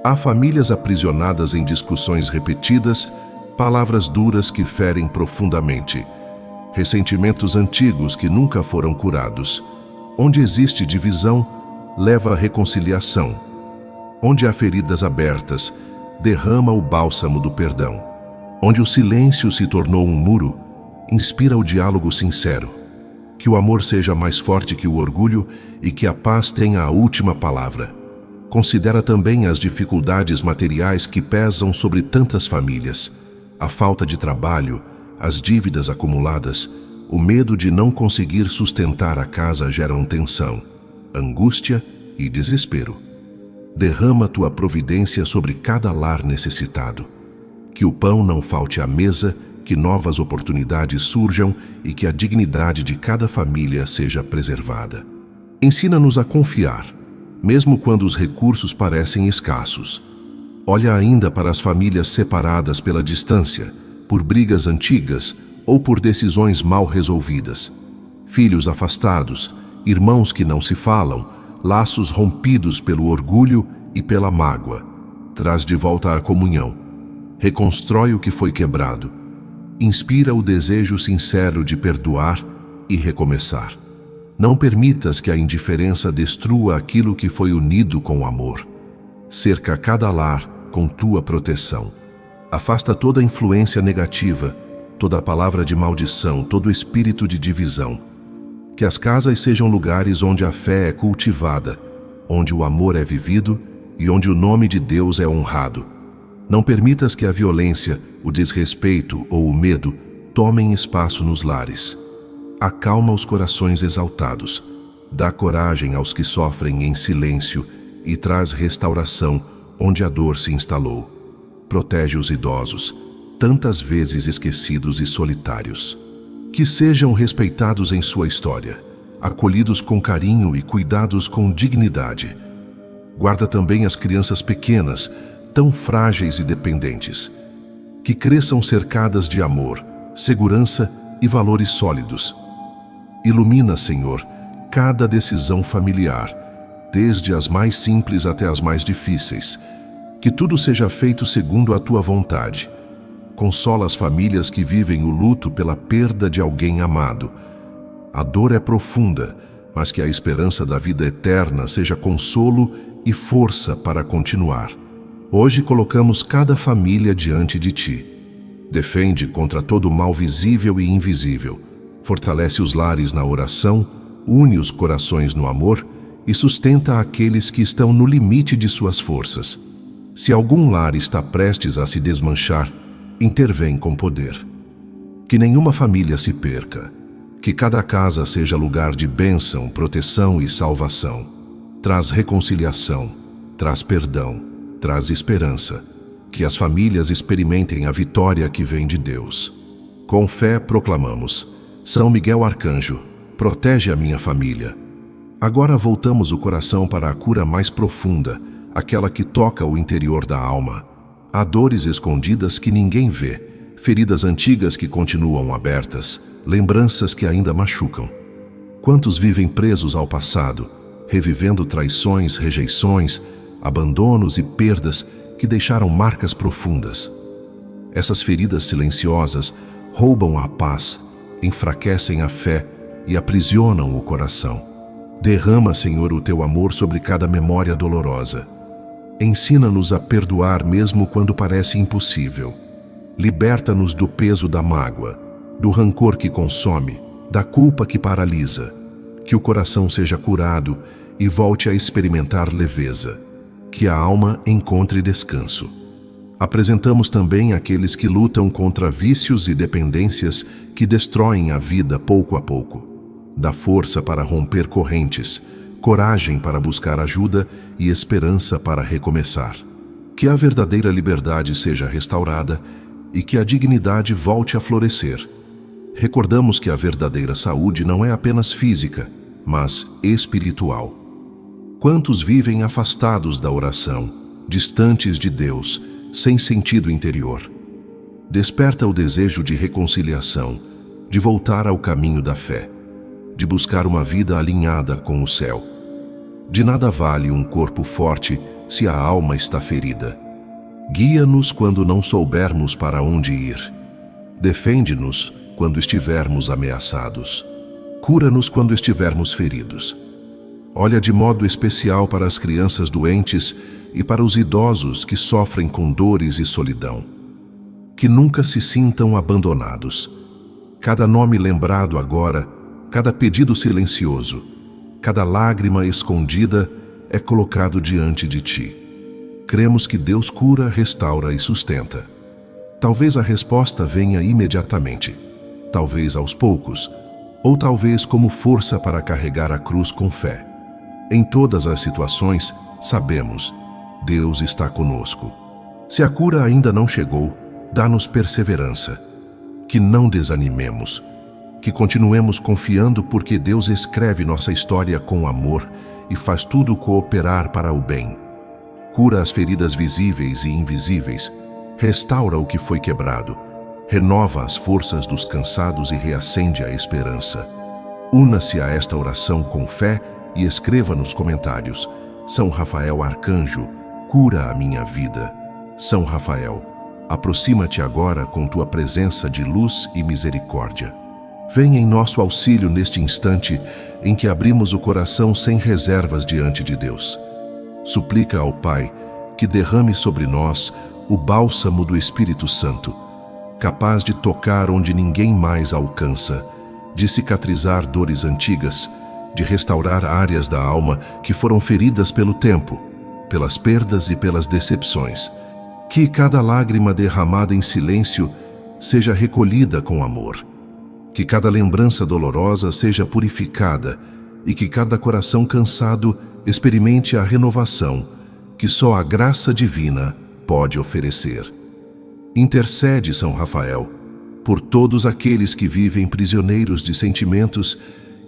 Há famílias aprisionadas em discussões repetidas, palavras duras que ferem profundamente, ressentimentos antigos que nunca foram curados. Onde existe divisão, leva a reconciliação. Onde há feridas abertas, derrama o bálsamo do perdão. Onde o silêncio se tornou um muro, inspira o diálogo sincero. Que o amor seja mais forte que o orgulho e que a paz tenha a última palavra. Considera também as dificuldades materiais que pesam sobre tantas famílias. A falta de trabalho, as dívidas acumuladas, o medo de não conseguir sustentar a casa geram tensão, angústia e desespero. Derrama tua providência sobre cada lar necessitado. Que o pão não falte à mesa, que novas oportunidades surjam e que a dignidade de cada família seja preservada. Ensina-nos a confiar, mesmo quando os recursos parecem escassos. Olha ainda para as famílias separadas pela distância, por brigas antigas ou por decisões mal resolvidas. Filhos afastados, irmãos que não se falam, laços rompidos pelo orgulho e pela mágoa. Traz de volta a comunhão. Reconstrói o que foi quebrado. Inspira o desejo sincero de perdoar e recomeçar. Não permitas que a indiferença destrua aquilo que foi unido com amor. Cerca cada lar com tua proteção. Afasta toda influência negativa, toda palavra de maldição, todo espírito de divisão. Que as casas sejam lugares onde a fé é cultivada, onde o amor é vivido e onde o nome de Deus é honrado. Não permitas que a violência, o desrespeito ou o medo tomem espaço nos lares. Acalma os corações exaltados, dá coragem aos que sofrem em silêncio e traz restauração onde a dor se instalou. Protege os idosos, tantas vezes esquecidos e solitários. Que sejam respeitados em sua história, acolhidos com carinho e cuidados com dignidade. Guarda também as crianças pequenas, tão frágeis e dependentes. Que cresçam cercadas de amor, segurança e valores sólidos. Ilumina, Senhor, cada decisão familiar, desde as mais simples até as mais difíceis. Que tudo seja feito segundo a tua vontade. Consola as famílias que vivem o luto pela perda de alguém amado. A dor é profunda, mas que a esperança da vida eterna seja consolo e força para continuar. Hoje colocamos cada família diante de Ti. Defende contra todo o mal visível e invisível. Fortalece os lares na oração, une os corações no amor e sustenta aqueles que estão no limite de suas forças. Se algum lar está prestes a se desmanchar, intervém com poder. Que nenhuma família se perca. Que cada casa seja lugar de bênção, proteção e salvação. Traz reconciliação, traz perdão, traz esperança. Que as famílias experimentem a vitória que vem de Deus. Com fé proclamamos: São Miguel Arcanjo, protege a minha família. Agora voltamos o coração para a cura mais profunda, aquela que toca o interior da alma. Há dores escondidas que ninguém vê, feridas antigas que continuam abertas, lembranças que ainda machucam. Quantos vivem presos ao passado, revivendo traições, rejeições, abandonos e perdas que deixaram marcas profundas? Essas feridas silenciosas roubam a paz, enfraquecem a fé e aprisionam o coração. Derrama, Senhor, o Teu amor sobre cada memória dolorosa. Ensina-nos a perdoar mesmo quando parece impossível. Liberta-nos do peso da mágoa, do rancor que consome, da culpa que paralisa. Que o coração seja curado e volte a experimentar leveza. Que a alma encontre descanso. Apresentamos também aqueles que lutam contra vícios e dependências que destroem a vida pouco a pouco. Dá força para romper correntes, coragem para buscar ajuda e esperança para recomeçar. Que a verdadeira liberdade seja restaurada e que a dignidade volte a florescer. Recordamos que a verdadeira saúde não é apenas física, mas espiritual. Quantos vivem afastados da oração, distantes de Deus, sem sentido interior? Desperta o desejo de reconciliação, de voltar ao caminho da fé, de buscar uma vida alinhada com o céu. De nada vale um corpo forte se a alma está ferida. Guia-nos quando não soubermos para onde ir. Defende-nos quando estivermos ameaçados. Cura-nos quando estivermos feridos. Olha de modo especial para as crianças doentes e para os idosos que sofrem com dores e solidão. Que nunca se sintam abandonados. Cada nome lembrado agora, cada pedido silencioso, cada lágrima escondida é colocado diante de Ti. Cremos que Deus cura, restaura e sustenta. Talvez a resposta venha imediatamente, talvez aos poucos, ou talvez como força para carregar a cruz com fé. Em todas as situações, sabemos, Deus está conosco. Se a cura ainda não chegou, dá-nos perseverança. Que não desanimemos, que continuemos confiando porque Deus escreve nossa história com amor e faz tudo cooperar para o bem. Cura as feridas visíveis e invisíveis, restaura o que foi quebrado, renova as forças dos cansados e reacende a esperança. Una-se a esta oração com fé e escreva nos comentários: São Rafael Arcanjo, cura a minha vida. São Rafael, aproxima-te agora com tua presença de luz e misericórdia. Vem em nosso auxílio neste instante em que abrimos o coração sem reservas diante de Deus. Suplica ao Pai que derrame sobre nós o bálsamo do Espírito Santo, capaz de tocar onde ninguém mais alcança, de cicatrizar dores antigas, de restaurar áreas da alma que foram feridas pelo tempo, pelas perdas e pelas decepções. Que cada lágrima derramada em silêncio seja recolhida com amor. Que cada lembrança dolorosa seja purificada e que cada coração cansado experimente a renovação que só a graça divina pode oferecer. Intercede, São Rafael, por todos aqueles que vivem prisioneiros de sentimentos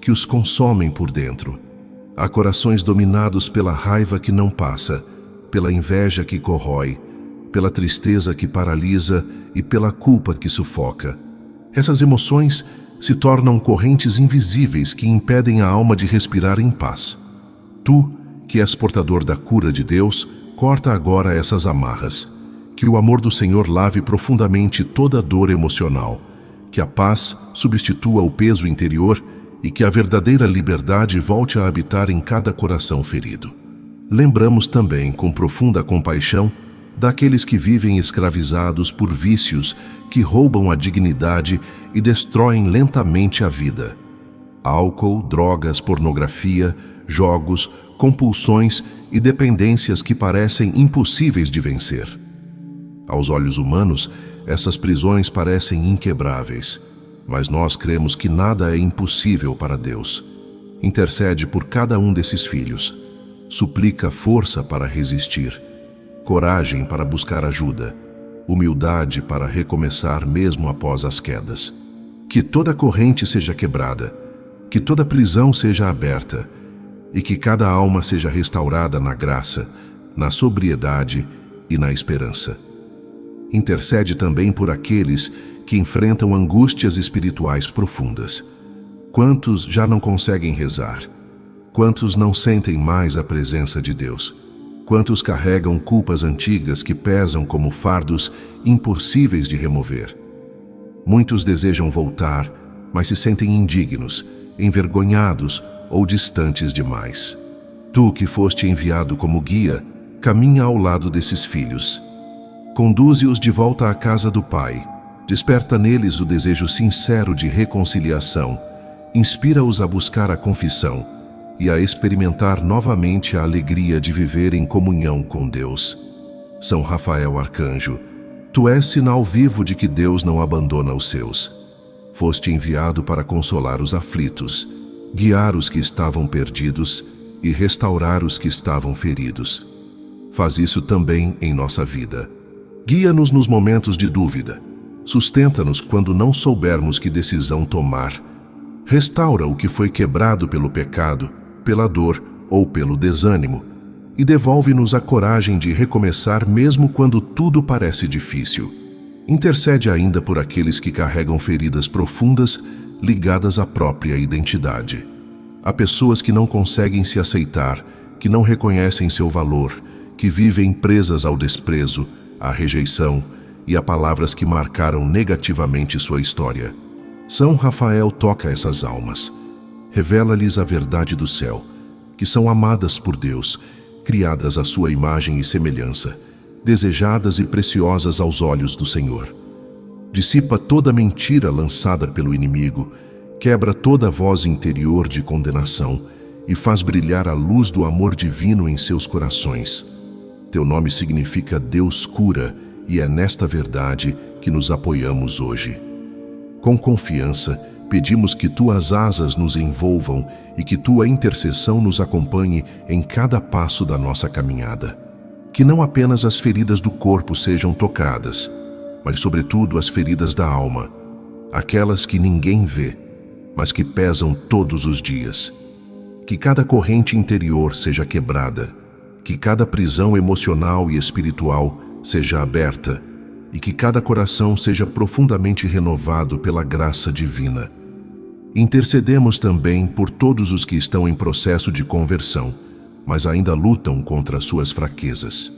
que os consomem por dentro. Há corações dominados pela raiva que não passa, pela inveja que corrói, pela tristeza que paralisa e pela culpa que sufoca. Essas emoções se tornam correntes invisíveis que impedem a alma de respirar em paz. Tu, que és portador da cura de Deus, corta agora essas amarras. Que o amor do Senhor lave profundamente toda dor emocional. Que a paz substitua o peso interior e que a verdadeira liberdade volte a habitar em cada coração ferido. Lembramos também, com profunda compaixão, daqueles que vivem escravizados por vícios que roubam a dignidade e destroem lentamente a vida. Álcool, drogas, pornografia, jogos, compulsões e dependências que parecem impossíveis de vencer. Aos olhos humanos, essas prisões parecem inquebráveis, mas nós cremos que nada é impossível para Deus. Intercede por cada um desses filhos. Suplica força para resistir, coragem para buscar ajuda, humildade para recomeçar mesmo após as quedas. Que toda corrente seja quebrada, que toda prisão seja aberta e que cada alma seja restaurada na graça, na sobriedade e na esperança. Intercede também por aqueles que enfrentam angústias espirituais profundas. Quantos já não conseguem rezar? Quantos não sentem mais a presença de Deus? Quantos carregam culpas antigas que pesam como fardos impossíveis de remover? Muitos desejam voltar, mas se sentem indignos, envergonhados ou distantes demais. Tu, que foste enviado como guia, caminha ao lado desses filhos. Conduze-os de volta à casa do Pai. Desperta neles o desejo sincero de reconciliação. Inspira-os a buscar a confissão e a experimentar novamente a alegria de viver em comunhão com Deus. São Rafael Arcanjo, tu és sinal vivo de que Deus não abandona os seus. Foste enviado para consolar os aflitos, guiar os que estavam perdidos e restaurar os que estavam feridos. Faz isso também em nossa vida. Guia-nos nos momentos de dúvida. Sustenta-nos quando não soubermos que decisão tomar. Restaura o que foi quebrado pelo pecado, pela dor ou pelo desânimo, e devolve-nos a coragem de recomeçar mesmo quando tudo parece difícil. Intercede ainda por aqueles que carregam feridas profundas ligadas à própria identidade. Há pessoas que não conseguem se aceitar, que não reconhecem seu valor, que vivem presas ao desprezo, à rejeição e a palavras que marcaram negativamente sua história. São Rafael toca essas almas. Revela-lhes a verdade do céu, que são amadas por Deus, criadas à sua imagem e semelhança, desejadas e preciosas aos olhos do Senhor. Dissipa toda mentira lançada pelo inimigo, quebra toda voz interior de condenação e faz brilhar a luz do amor divino em seus corações. Teu nome significa Deus cura, e é nesta verdade que nos apoiamos hoje. Com confiança, pedimos que tuas asas nos envolvam e que tua intercessão nos acompanhe em cada passo da nossa caminhada. Que não apenas as feridas do corpo sejam tocadas, mas sobretudo as feridas da alma, aquelas que ninguém vê, mas que pesam todos os dias. Que cada corrente interior seja quebrada, que cada prisão emocional e espiritual seja aberta e que cada coração seja profundamente renovado pela graça divina. Intercedemos também por todos os que estão em processo de conversão, mas ainda lutam contra suas fraquezas.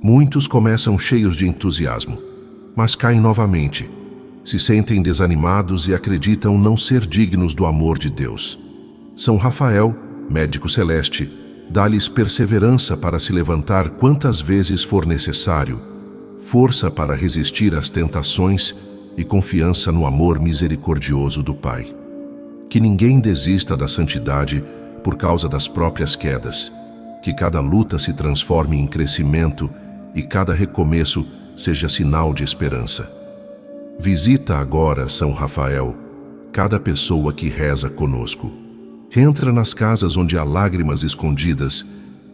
Muitos começam cheios de entusiasmo, mas caem novamente, se sentem desanimados e acreditam não ser dignos do amor de Deus. São Rafael, médico celeste, dá-lhes perseverança para se levantar quantas vezes for necessário, força para resistir às tentações e confiança no amor misericordioso do Pai. Que ninguém desista da santidade por causa das próprias quedas, que cada luta se transforme em crescimento e cada recomeço seja sinal de esperança. Visita agora, São Rafael, cada pessoa que reza conosco. Entra nas casas onde há lágrimas escondidas,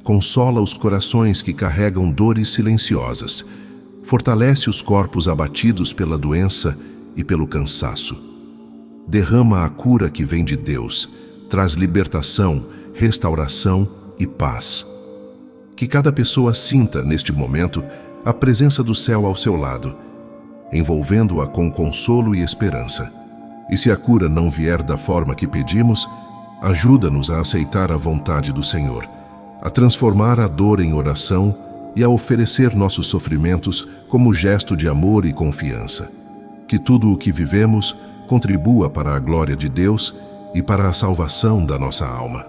consola os corações que carregam dores silenciosas, fortalece os corpos abatidos pela doença e pelo cansaço. Derrama a cura que vem de Deus, traz libertação, restauração e paz. Que cada pessoa sinta, neste momento, a presença do céu ao seu lado, envolvendo-a com consolo e esperança. E se a cura não vier da forma que pedimos, ajuda-nos a aceitar a vontade do Senhor, a transformar a dor em oração e a oferecer nossos sofrimentos como gesto de amor e confiança. Que tudo o que vivemos contribua para a glória de Deus e para a salvação da nossa alma.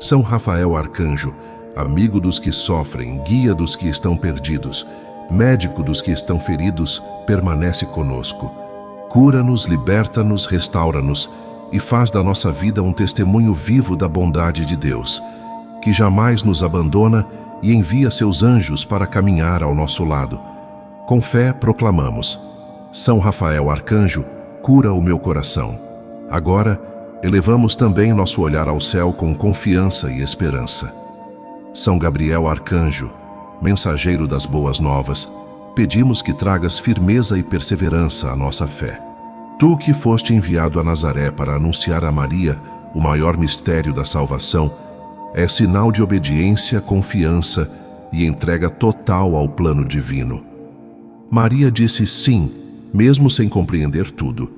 São Rafael Arcanjo, amigo dos que sofrem, guia dos que estão perdidos, médico dos que estão feridos, permanece conosco. Cura-nos, liberta-nos, restaura-nos e faz da nossa vida um testemunho vivo da bondade de Deus, que jamais nos abandona e envia seus anjos para caminhar ao nosso lado. Com fé proclamamos: São Rafael Arcanjo, cura o meu coração. Agora, elevamos também nosso olhar ao céu com confiança e esperança. São Gabriel Arcanjo, mensageiro das boas novas, pedimos que tragas firmeza e perseverança à nossa fé. Tu que foste enviado a Nazaré para anunciar a Maria o maior mistério da salvação, é sinal de obediência, confiança e entrega total ao plano divino. Maria disse sim, mesmo sem compreender tudo,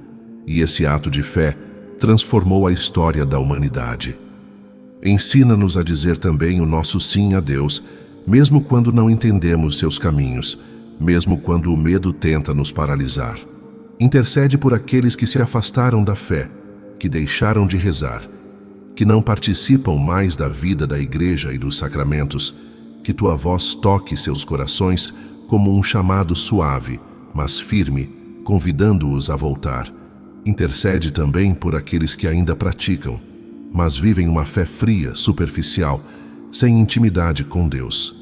e esse ato de fé transformou a história da humanidade. Ensina-nos a dizer também o nosso sim a Deus, mesmo quando não entendemos seus caminhos, mesmo quando o medo tenta nos paralisar. Intercede por aqueles que se afastaram da fé, que deixaram de rezar, que não participam mais da vida da igreja e dos sacramentos, que tua voz toque seus corações como um chamado suave, mas firme, convidando-os a voltar. Intercede também por aqueles que ainda praticam, mas vivem uma fé fria, superficial, sem intimidade com Deus.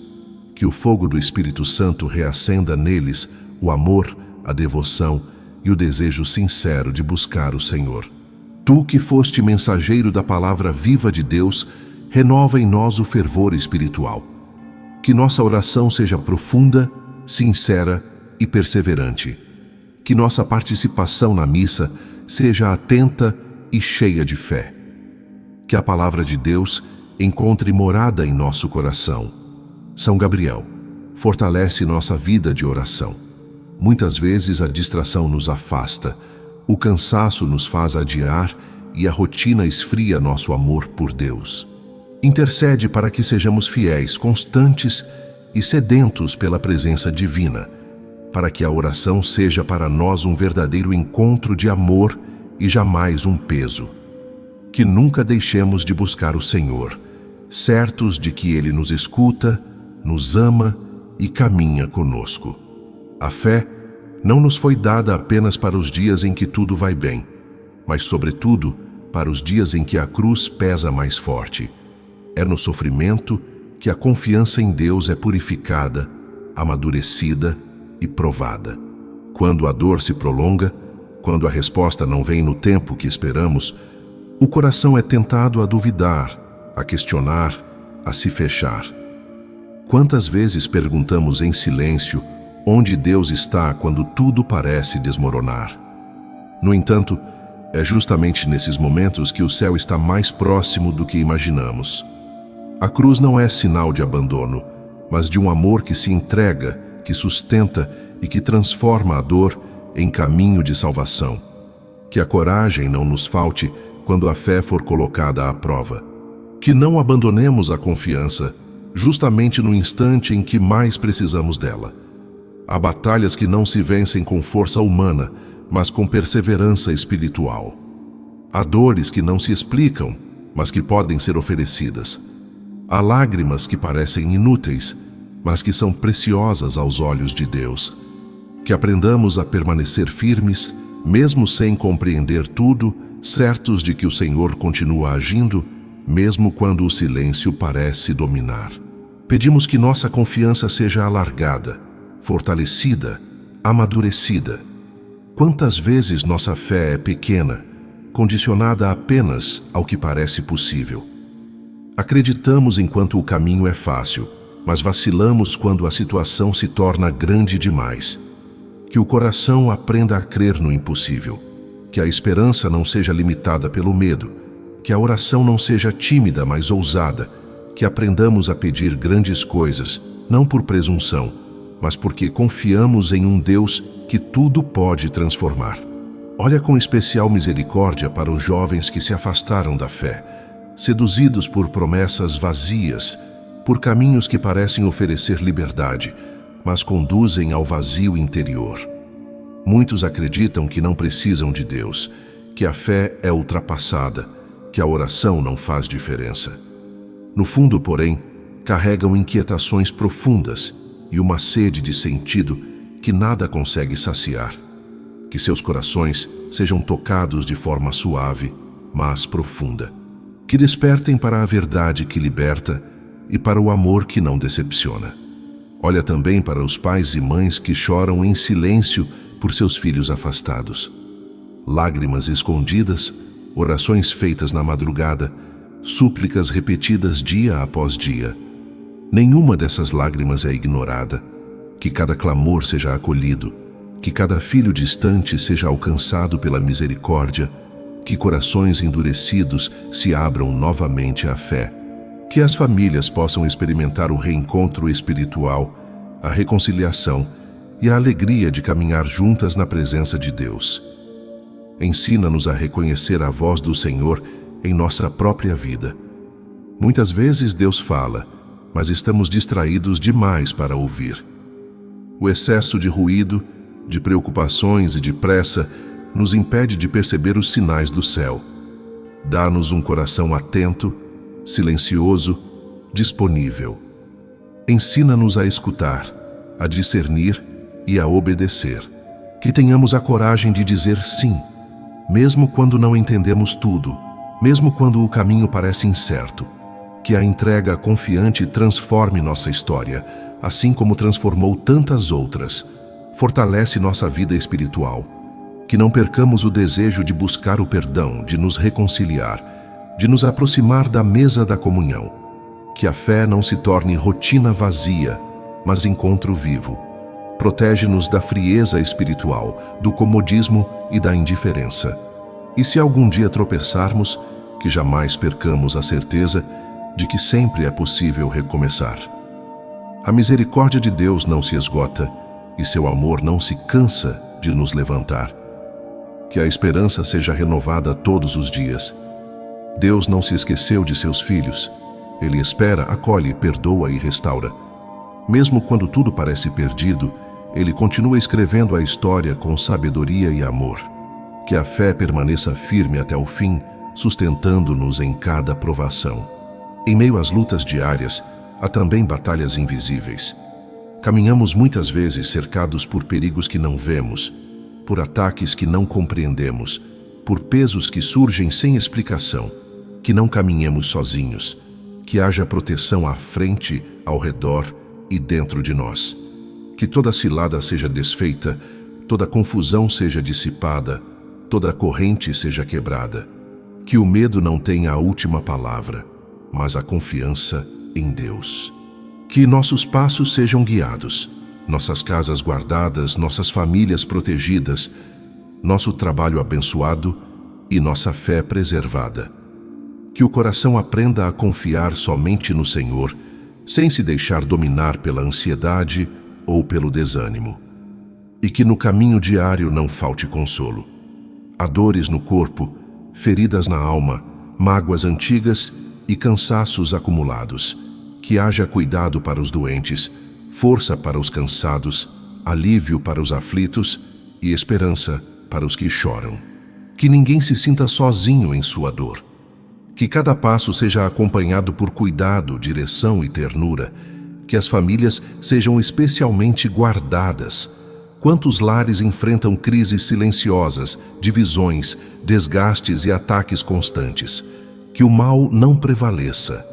Que o fogo do Espírito Santo reacenda neles o amor, a devoção e o desejo sincero de buscar o Senhor. Tu que foste mensageiro da palavra viva de Deus, renova em nós o fervor espiritual. Que nossa oração seja profunda, sincera e perseverante. Que nossa participação na missa seja atenta e cheia de fé. Que a palavra de Deus encontre morada em nosso coração. São Gabriel, fortalece nossa vida de oração. Muitas vezes a distração nos afasta, o cansaço nos faz adiar e a rotina esfria nosso amor por Deus. Intercede para que sejamos fiéis, constantes e sedentos pela presença divina, para que a oração seja para nós um verdadeiro encontro de amor e jamais um peso. Que nunca deixemos de buscar o Senhor, certos de que Ele nos escuta, nos ama e caminha conosco. A fé não nos foi dada apenas para os dias em que tudo vai bem, mas, sobretudo, para os dias em que a cruz pesa mais forte. É no sofrimento que a confiança em Deus é purificada, amadurecida e provada. Quando a dor se prolonga, quando a resposta não vem no tempo que esperamos, o coração é tentado a duvidar, a questionar, a se fechar. Quantas vezes perguntamos em silêncio onde Deus está quando tudo parece desmoronar? No entanto, é justamente nesses momentos que o céu está mais próximo do que imaginamos. A cruz não é sinal de abandono, mas de um amor que se entrega, que sustenta e que transforma a dor em caminho de salvação. Que a coragem não nos falte quando a fé for colocada à prova. Que não abandonemos a confiança, justamente no instante em que mais precisamos dela. Há batalhas que não se vencem com força humana, mas com perseverança espiritual. Há dores que não se explicam, mas que podem ser oferecidas. Há lágrimas que parecem inúteis, mas que são preciosas aos olhos de Deus. Que aprendamos a permanecer firmes, mesmo sem compreender tudo, certos de que o Senhor continua agindo, mesmo quando o silêncio parece dominar. Pedimos que nossa confiança seja alargada, fortalecida, amadurecida. Quantas vezes nossa fé é pequena, condicionada apenas ao que parece possível. Acreditamos enquanto o caminho é fácil, mas vacilamos quando a situação se torna grande demais. Que o coração aprenda a crer no impossível, que a esperança não seja limitada pelo medo, que a oração não seja tímida, mas ousada, que aprendamos a pedir grandes coisas, não por presunção, mas porque confiamos em um Deus que tudo pode transformar. Olha com especial misericórdia para os jovens que se afastaram da fé, seduzidos por promessas vazias, por caminhos que parecem oferecer liberdade, mas conduzem ao vazio interior. Muitos acreditam que não precisam de Deus, que a fé é ultrapassada, que a oração não faz diferença. No fundo, porém, carregam inquietações profundas e uma sede de sentido que nada consegue saciar. Que seus corações sejam tocados de forma suave, mas profunda. Que despertem para a verdade que liberta e para o amor que não decepciona. Olha também para os pais e mães que choram em silêncio por seus filhos afastados. Lágrimas escondidas, orações feitas na madrugada, súplicas repetidas dia após dia. Nenhuma dessas lágrimas é ignorada. Que cada clamor seja acolhido, que cada filho distante seja alcançado pela misericórdia, que corações endurecidos se abram novamente à fé. Que as famílias possam experimentar o reencontro espiritual, a reconciliação e a alegria de caminhar juntas na presença de Deus. Ensina-nos a reconhecer a voz do Senhor em nossa própria vida. Muitas vezes Deus fala, mas estamos distraídos demais para ouvir. O excesso de ruído, de preocupações e de pressa nos impede de perceber os sinais do céu. Dá-nos um coração atento, silencioso, disponível. Ensina-nos a escutar, a discernir e a obedecer. Que tenhamos a coragem de dizer sim, mesmo quando não entendemos tudo, mesmo quando o caminho parece incerto. Que a entrega confiante transforme nossa história, assim como transformou tantas outras. Fortalece nossa vida espiritual. Que não percamos o desejo de buscar o perdão, de nos reconciliar, de nos aproximar da mesa da comunhão. Que a fé não se torne rotina vazia, mas encontro vivo. Protege-nos da frieza espiritual, do comodismo e da indiferença. E se algum dia tropeçarmos, que jamais percamos a certeza de que sempre é possível recomeçar. A misericórdia de Deus não se esgota e seu amor não se cansa de nos levantar. Que a esperança seja renovada todos os dias. Deus não se esqueceu de seus filhos. Ele espera, acolhe, perdoa e restaura. Mesmo quando tudo parece perdido, Ele continua escrevendo a história com sabedoria e amor. Que a fé permaneça firme até o fim, sustentando-nos em cada provação. Em meio às lutas diárias, há também batalhas invisíveis. Caminhamos muitas vezes cercados por perigos que não vemos, por ataques que não compreendemos, por pesos que surgem sem explicação. Que não caminhemos sozinhos, que haja proteção à frente, ao redor e dentro de nós. Que toda cilada seja desfeita, toda confusão seja dissipada, toda corrente seja quebrada. Que o medo não tenha a última palavra, mas a confiança em Deus. Que nossos passos sejam guiados, nossas casas guardadas, nossas famílias protegidas, nosso trabalho abençoado e nossa fé preservada. Que o coração aprenda a confiar somente no Senhor, sem se deixar dominar pela ansiedade ou pelo desânimo. E que no caminho diário não falte consolo. Há dores no corpo, feridas na alma, mágoas antigas e cansaços acumulados. Que haja cuidado para os doentes, força para os cansados, alívio para os aflitos e esperança para os que choram. Que ninguém se sinta sozinho em sua dor. Que cada passo seja acompanhado por cuidado, direção e ternura. Que as famílias sejam especialmente guardadas. Quantos lares enfrentam crises silenciosas, divisões, desgastes e ataques constantes. Que o mal não prevaleça.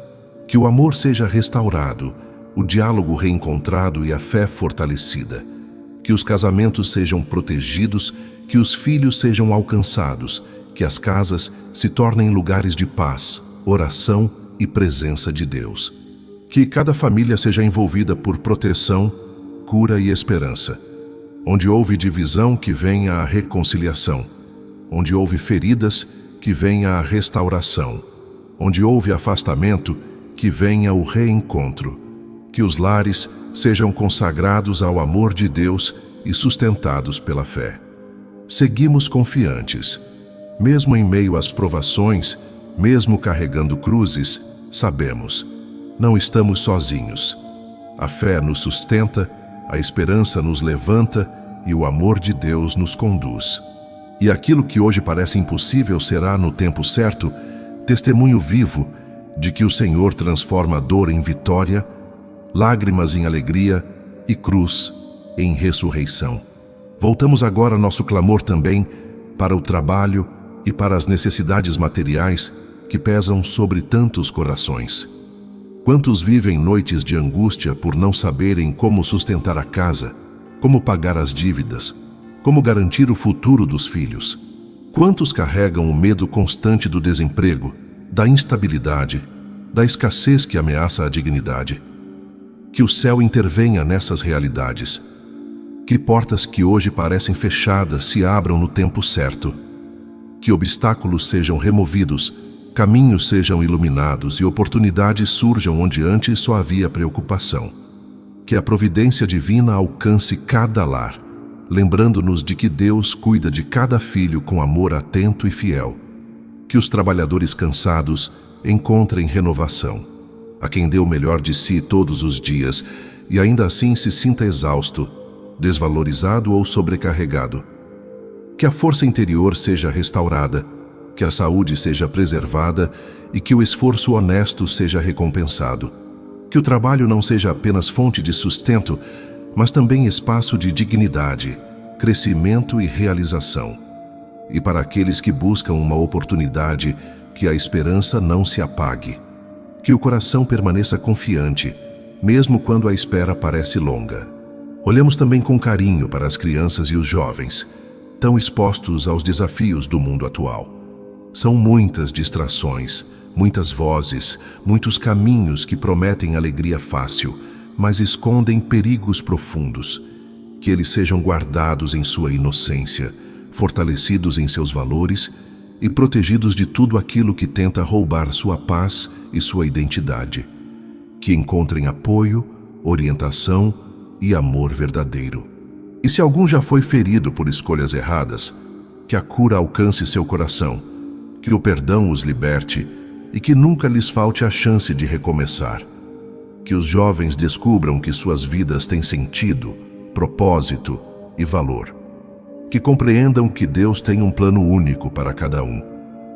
Que o amor seja restaurado, o diálogo reencontrado e a fé fortalecida. Que os casamentos sejam protegidos, que os filhos sejam alcançados, que as casas se tornem lugares de paz, oração e presença de Deus. Que cada família seja envolvida por proteção, cura e esperança. Onde houve divisão, que venha a reconciliação. Onde houve feridas, que venha a restauração. Onde houve afastamento, que venha o reencontro. Que os lares sejam consagrados ao amor de Deus e sustentados pela fé. Seguimos confiantes. Mesmo em meio às provações, mesmo carregando cruzes, sabemos, não estamos sozinhos. A fé nos sustenta, a esperança nos levanta e o amor de Deus nos conduz. E aquilo que hoje parece impossível será, no tempo certo, testemunho vivo de que o Senhor transforma dor em vitória, lágrimas em alegria e cruz em ressurreição. Voltamos agora nosso clamor também para o trabalho e para as necessidades materiais que pesam sobre tantos corações. Quantos vivem noites de angústia por não saberem como sustentar a casa, como pagar as dívidas, como garantir o futuro dos filhos? Quantos carregam o medo constante do desemprego, da instabilidade, da escassez que ameaça a dignidade? Que o céu intervenha nessas realidades. Que portas que hoje parecem fechadas se abram no tempo certo. Que obstáculos sejam removidos, caminhos sejam iluminados e oportunidades surjam onde antes só havia preocupação. Que a providência divina alcance cada lar, lembrando-nos de que Deus cuida de cada filho com amor atento e fiel. Que os trabalhadores cansados encontrem renovação. A quem deu o melhor de si todos os dias e ainda assim se sinta exausto, desvalorizado ou sobrecarregado. Que a força interior seja restaurada, que a saúde seja preservada e que o esforço honesto seja recompensado. Que o trabalho não seja apenas fonte de sustento, mas também espaço de dignidade, crescimento e realização. E para aqueles que buscam uma oportunidade, que a esperança não se apague. Que o coração permaneça confiante, mesmo quando a espera parece longa. Olhemos também com carinho para as crianças e os jovens, tão expostos aos desafios do mundo atual. São muitas distrações, muitas vozes, muitos caminhos que prometem alegria fácil, mas escondem perigos profundos. Que eles sejam guardados em sua inocência, fortalecidos em seus valores e protegidos de tudo aquilo que tenta roubar sua paz e sua identidade. Que encontrem apoio, orientação e amor verdadeiro. E se algum já foi ferido por escolhas erradas, que a cura alcance seu coração, que o perdão os liberte e que nunca lhes falte a chance de recomeçar. Que os jovens descubram que suas vidas têm sentido, propósito e valor. Que compreendam que Deus tem um plano único para cada um,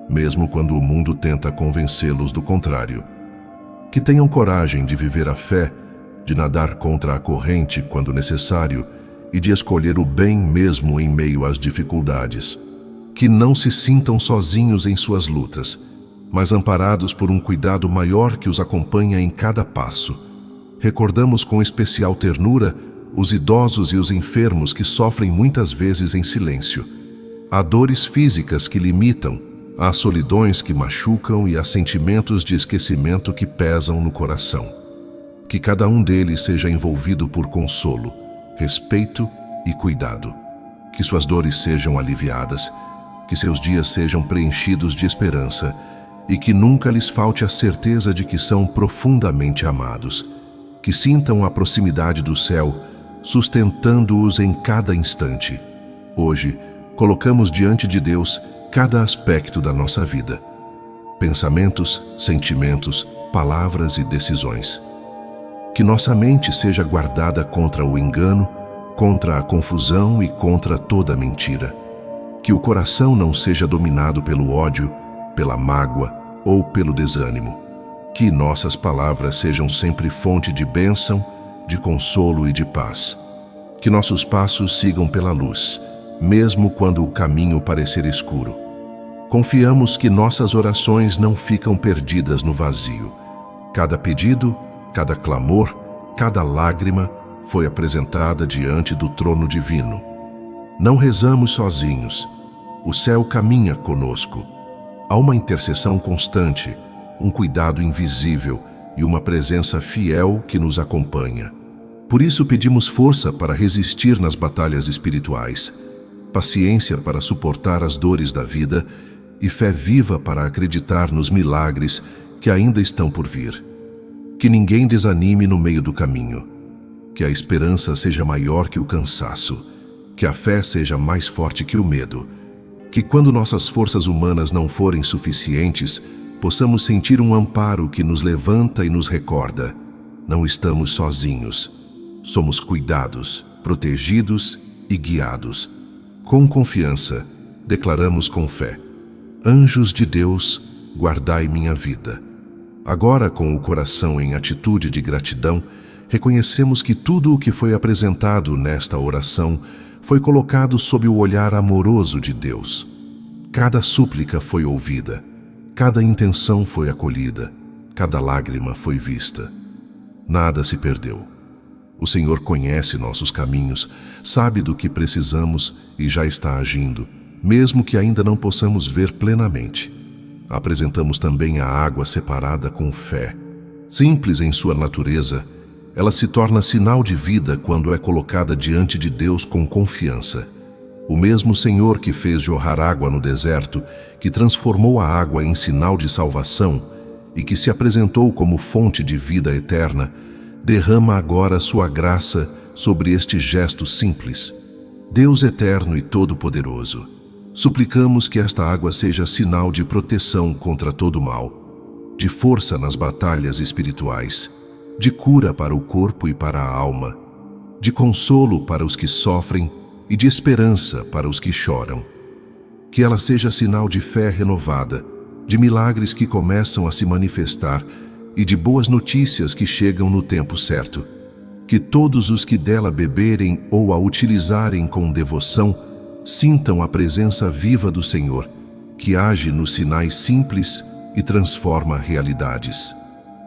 mesmo quando o mundo tenta convencê-los do contrário. Que tenham coragem de viver a fé, de nadar contra a corrente quando necessário e de escolher o bem mesmo em meio às dificuldades. Que não se sintam sozinhos em suas lutas, mas amparados por um cuidado maior que os acompanha em cada passo. Recordamos com especial ternura os idosos e os enfermos que sofrem muitas vezes em silêncio. Há dores físicas que limitam, há solidões que machucam e há sentimentos de esquecimento que pesam no coração. Que cada um deles seja envolvido por consolo, respeito e cuidado. Que suas dores sejam aliviadas, que seus dias sejam preenchidos de esperança e que nunca lhes falte a certeza de que são profundamente amados. Que sintam a proximidade do céu, sustentando-os em cada instante. Hoje, colocamos diante de Deus cada aspecto da nossa vida. Pensamentos, sentimentos, palavras e decisões. Que nossa mente seja guardada contra o engano, contra a confusão e contra toda mentira. Que o coração não seja dominado pelo ódio, pela mágoa ou pelo desânimo. Que nossas palavras sejam sempre fonte de bênção, de consolo e de paz. Que nossos passos sigam pela luz, mesmo quando o caminho parecer escuro. Confiamos que nossas orações não ficam perdidas no vazio. Cada pedido, cada clamor, cada lágrima foi apresentada diante do trono divino. Não rezamos sozinhos. O céu caminha conosco. Há uma intercessão constante, um cuidado invisível e uma presença fiel que nos acompanha. Por isso pedimos força para resistir nas batalhas espirituais, paciência para suportar as dores da vida e fé viva para acreditar nos milagres que ainda estão por vir. Que ninguém desanime no meio do caminho. Que a esperança seja maior que o cansaço. Que a fé seja mais forte que o medo. Que quando nossas forças humanas não forem suficientes, possamos sentir um amparo que nos levanta e nos recorda: não estamos sozinhos. Somos cuidados, protegidos e guiados. Com confiança, declaramos com fé: anjos de Deus, guardai minha vida. Agora, com o coração em atitude de gratidão, reconhecemos que tudo o que foi apresentado nesta oração foi colocado sob o olhar amoroso de Deus. Cada súplica foi ouvida, cada intenção foi acolhida, cada lágrima foi vista. Nada se perdeu. O Senhor conhece nossos caminhos, sabe do que precisamos e já está agindo, mesmo que ainda não possamos ver plenamente. Apresentamos também a água separada com fé. Simples em sua natureza, ela se torna sinal de vida quando é colocada diante de Deus com confiança. O mesmo Senhor que fez jorrar água no deserto, que transformou a água em sinal de salvação e que se apresentou como fonte de vida eterna, derrama agora sua graça sobre este gesto simples. Deus eterno e todo-poderoso, suplicamos que esta água seja sinal de proteção contra todo mal, de força nas batalhas espirituais, de cura para o corpo e para a alma, de consolo para os que sofrem e de esperança para os que choram. Que ela seja sinal de fé renovada, de milagres que começam a se manifestar e de boas notícias que chegam no tempo certo. Que todos os que dela beberem ou a utilizarem com devoção sintam a presença viva do Senhor, que age nos sinais simples e transforma realidades.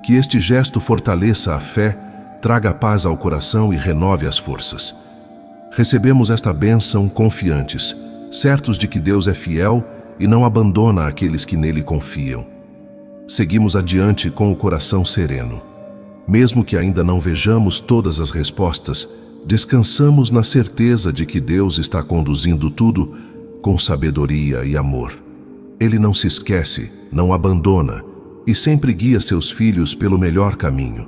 Que este gesto fortaleça a fé, traga paz ao coração e renove as forças. Recebemos esta bênção confiantes, certos de que Deus é fiel e não abandona aqueles que nele confiam. Seguimos adiante com o coração sereno. Mesmo que ainda não vejamos todas as respostas, descansamos na certeza de que Deus está conduzindo tudo com sabedoria e amor. Ele não se esquece, não abandona e sempre guia seus filhos pelo melhor caminho.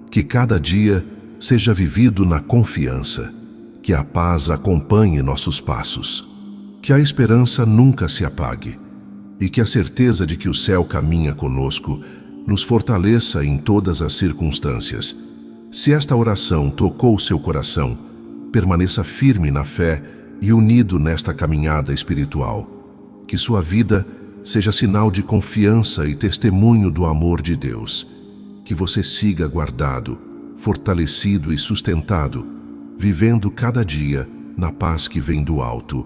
Que cada dia seja vivido na confiança, que a paz acompanhe nossos passos, que a esperança nunca se apague e que a certeza de que o céu caminha conosco nos fortaleça em todas as circunstâncias. Se esta oração tocou seu coração, permaneça firme na fé e unido nesta caminhada espiritual. Que sua vida seja sinal de confiança e testemunho do amor de Deus. Que você siga guardado, fortalecido e sustentado, vivendo cada dia na paz que vem do alto.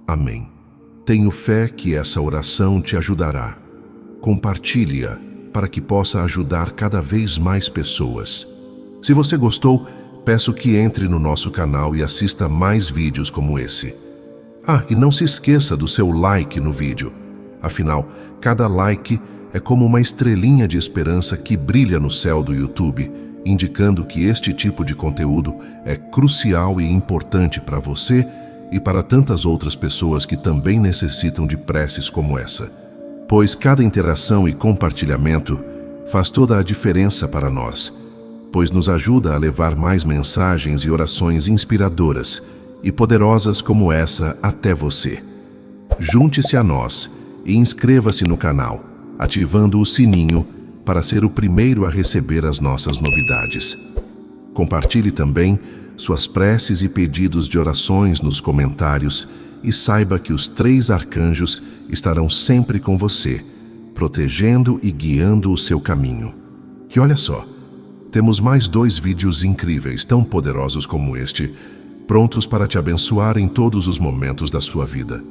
Amém. Tenho fé que essa oração te ajudará. Compartilhe-a para que possa ajudar cada vez mais pessoas. Se você gostou, peço que entre no nosso canal e assista mais vídeos como esse. E não se esqueça do seu like no vídeo. Afinal, cada like é como uma estrelinha de esperança que brilha no céu do YouTube, indicando que este tipo de conteúdo é crucial e importante para você e para tantas outras pessoas que também necessitam de preces como essa. Pois cada interação e compartilhamento faz toda a diferença para nós, pois nos ajuda a levar mais mensagens e orações inspiradoras e poderosas como essa até você. Junte-se a nós e inscreva-se no canal, ativando o sininho para ser o primeiro a receber as nossas novidades. Compartilhe também suas preces e pedidos de orações nos comentários e saiba que os 3 arcanjos estarão sempre com você, protegendo e guiando o seu caminho. E olha só, temos mais 2 vídeos incríveis, tão poderosos como este, prontos para te abençoar em todos os momentos da sua vida.